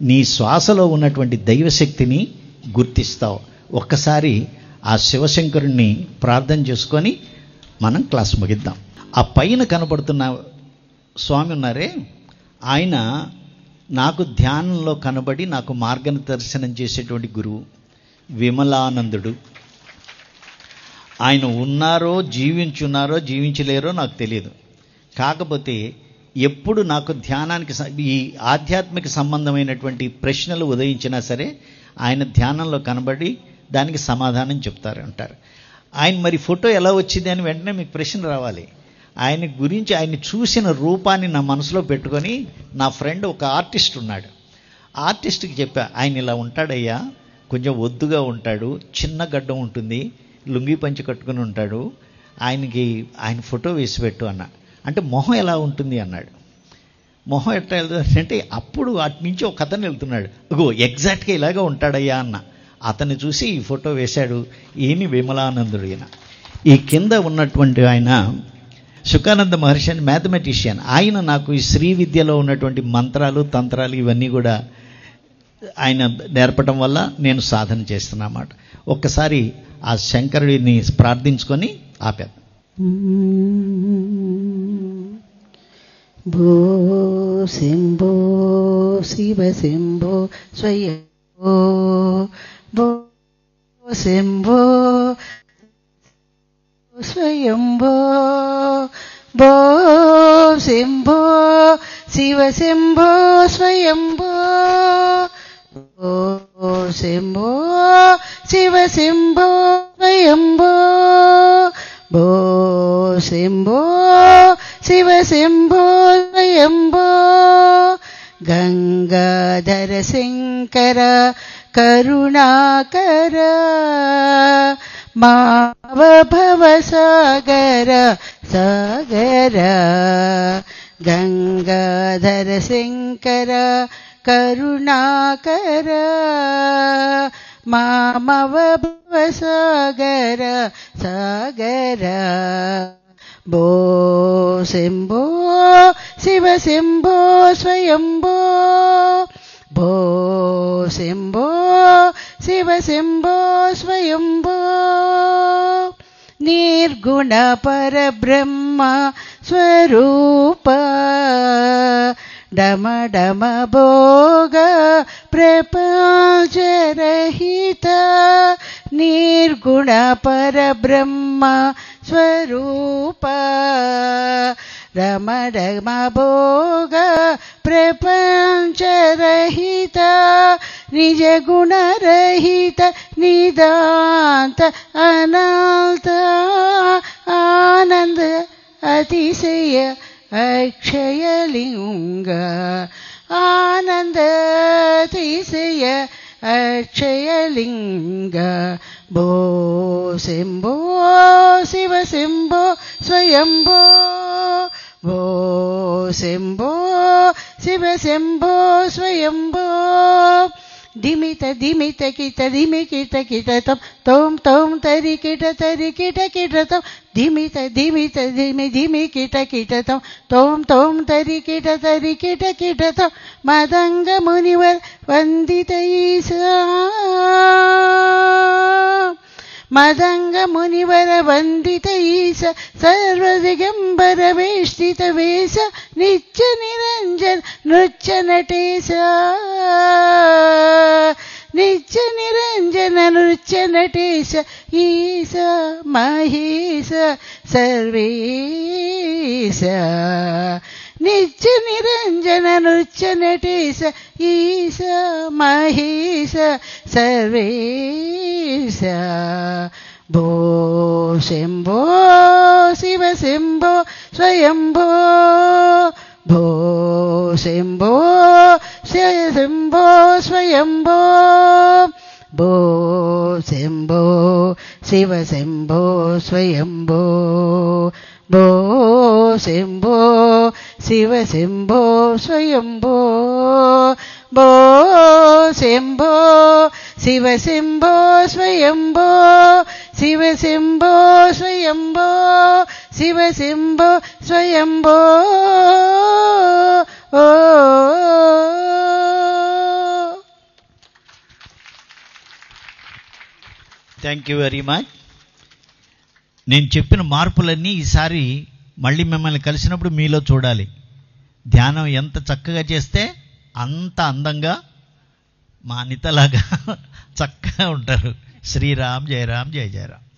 నీ శ్వాసలో ఉన్నటువంటి దైవశక్తిని గుర్తిస్తావు. ఒక్కసారి ఆ శివశంకరుణ్ణి ప్రార్థన చేసుకొని మనం క్లాస్ ముగిద్దాం. ఆ పైన కనబడుతున్న స్వామి ఉన్నారే, ఆయన నాకు ధ్యానంలో కనబడి నాకు మార్గదర్శనం చేసేటువంటి గురువు విమలానందుడు. ఆయన ఉన్నారో జీవించున్నారో జీవించలేరో నాకు తెలియదు. కాకపోతే ఎప్పుడు నాకు ధ్యానానికి ఈ ఆధ్యాత్మిక సంబంధమైనటువంటి ప్రశ్నలు ఉదయించినా సరే ఆయన ధ్యానంలో కనబడి దానికి సమాధానం చెప్తారు అంటారు. ఆయన మరి ఫోటో ఎలా వచ్చింది అని వెంటనే మీకు ప్రశ్న రావాలి. ఆయన గురించి ఆయన చూసిన రూపాన్ని నా మనసులో పెట్టుకొని నా ఫ్రెండ్ ఒక ఆర్టిస్ట్ ఉన్నాడు, ఆర్టిస్ట్కి చెప్పా, ఆయన ఇలా ఉంటాడయ్యా, కొంచెం ఒద్దుగా ఉంటాడు, చిన్న గడ్డం ఉంటుంది, లుంగీ పంచి కట్టుకుని ఉంటాడు, ఆయన ఫోటో వేసి పెట్టు అన్న. అంటే మొహం ఎలా ఉంటుంది అన్నాడు. మొహం ఎట్లా వెళ్తుందంటే అప్పుడు అటు నుంచి ఒక అతను వెళ్తున్నాడు, ఎగ్జాక్ట్గా ఇలాగే ఉంటాడయ్యా అన్న. అతన్ని చూసి ఈ ఫోటో వేశాడు. ఈయన విమలానందుడు. ఈయన ఈ కింద ఉన్నటువంటి ఆయన శుకానంద మహర్షి అని మ్యాథమెటిషియన్. ఆయన నాకు ఈ శ్రీ విద్యలో ఉన్నటువంటి మంత్రాలు తంత్రాలు ఇవన్నీ కూడా ఆయన నేర్పడం వల్ల నేను సాధన చేస్తున్నమాట. ఒక్కసారి ఆ శంకరుడిని ప్రార్థించుకొని ఆపాను. భో శంభో శివ శంభో స్వయంభో, భో శంభో స్వయంభో, భో శంభో శివ శంభో స్వయంభో, భో శంభో శివ శంభో స్వయంభో, భో శంభో శివ శంభో స్వయంభో, గంగాధర శంకర కరుణాకర మావ భవ సాగర సాగర, గంగాధర శంకర కరుణాకర మామవ భవ సాగర సాగర, భో శంభో శివ శంభో స్వయంభో, భో శంభో శివ శంభో స్వయంభో, నిర్గుణ పరబ్రహ్మ స్వరూప డమ డమ భోగ ప్రపంచరహిత, నిర్గుణ పరబ్రహ్మ స్వరూప రమ డమ భోగ ప్రపంచరహిత, నిజ గుణరహిత నిదాంత అనంత ఆనంద అతిశయ అక్షయలింగ, ఆనంద అతిశయ అక్షయలింగ, భో శంభో శివ శంభో స్వయంభో, భో శంభో శివ శంభో స్వయంభో, ధిమిత ధిమిత కిట ధిమికిట కిటతం తోం తోం తరికిట తరికిట కిటతం, ధిమిత ధిమిత ధిమి ధిమి కిట కిటతం తోం తోం తరికిట తరికిట కిటతం, మదంగ మునివర్ వందిత ఈశా, మదంగ మునివర వందిత ఈశ, సర్వదిగంబర వేష్టిత వేశ, నిత్య నిరంజన నృత్య నటేశ, నిత్య నిరంజన నృత్య నటేశ, ఈశ మహేశ సర్వేశ, నిత్య నిరంజన నృత్య నటేశ, ఈశ మహేశ సర్వేశ, భో శంభో శివ శంభో స్వయంభో, భో శంభో శివ శంభో స్వయంభో, భో శంభో శివ శంభో స్వయంభో, భో శంభో శివ శంభో స్వయంభో, భో Shambho Shiva Shambho Swayambho, Shiva Shambho Swayambho, Shiva Shambho Swayambho. Thank you very much. నేను చెప్పిన మార్పులన్నీ ఈసారి మళ్ళీ మిమ్మల్ని కలిసినప్పుడు మీలో చూడాలి. ధ్యానం ఎంత చక్కగా చేస్తే అంత అందంగా మా అనితలాగా చక్కగా ఉంటారు. శ్రీరామ్, జయరామ్, జయ జయరామ్.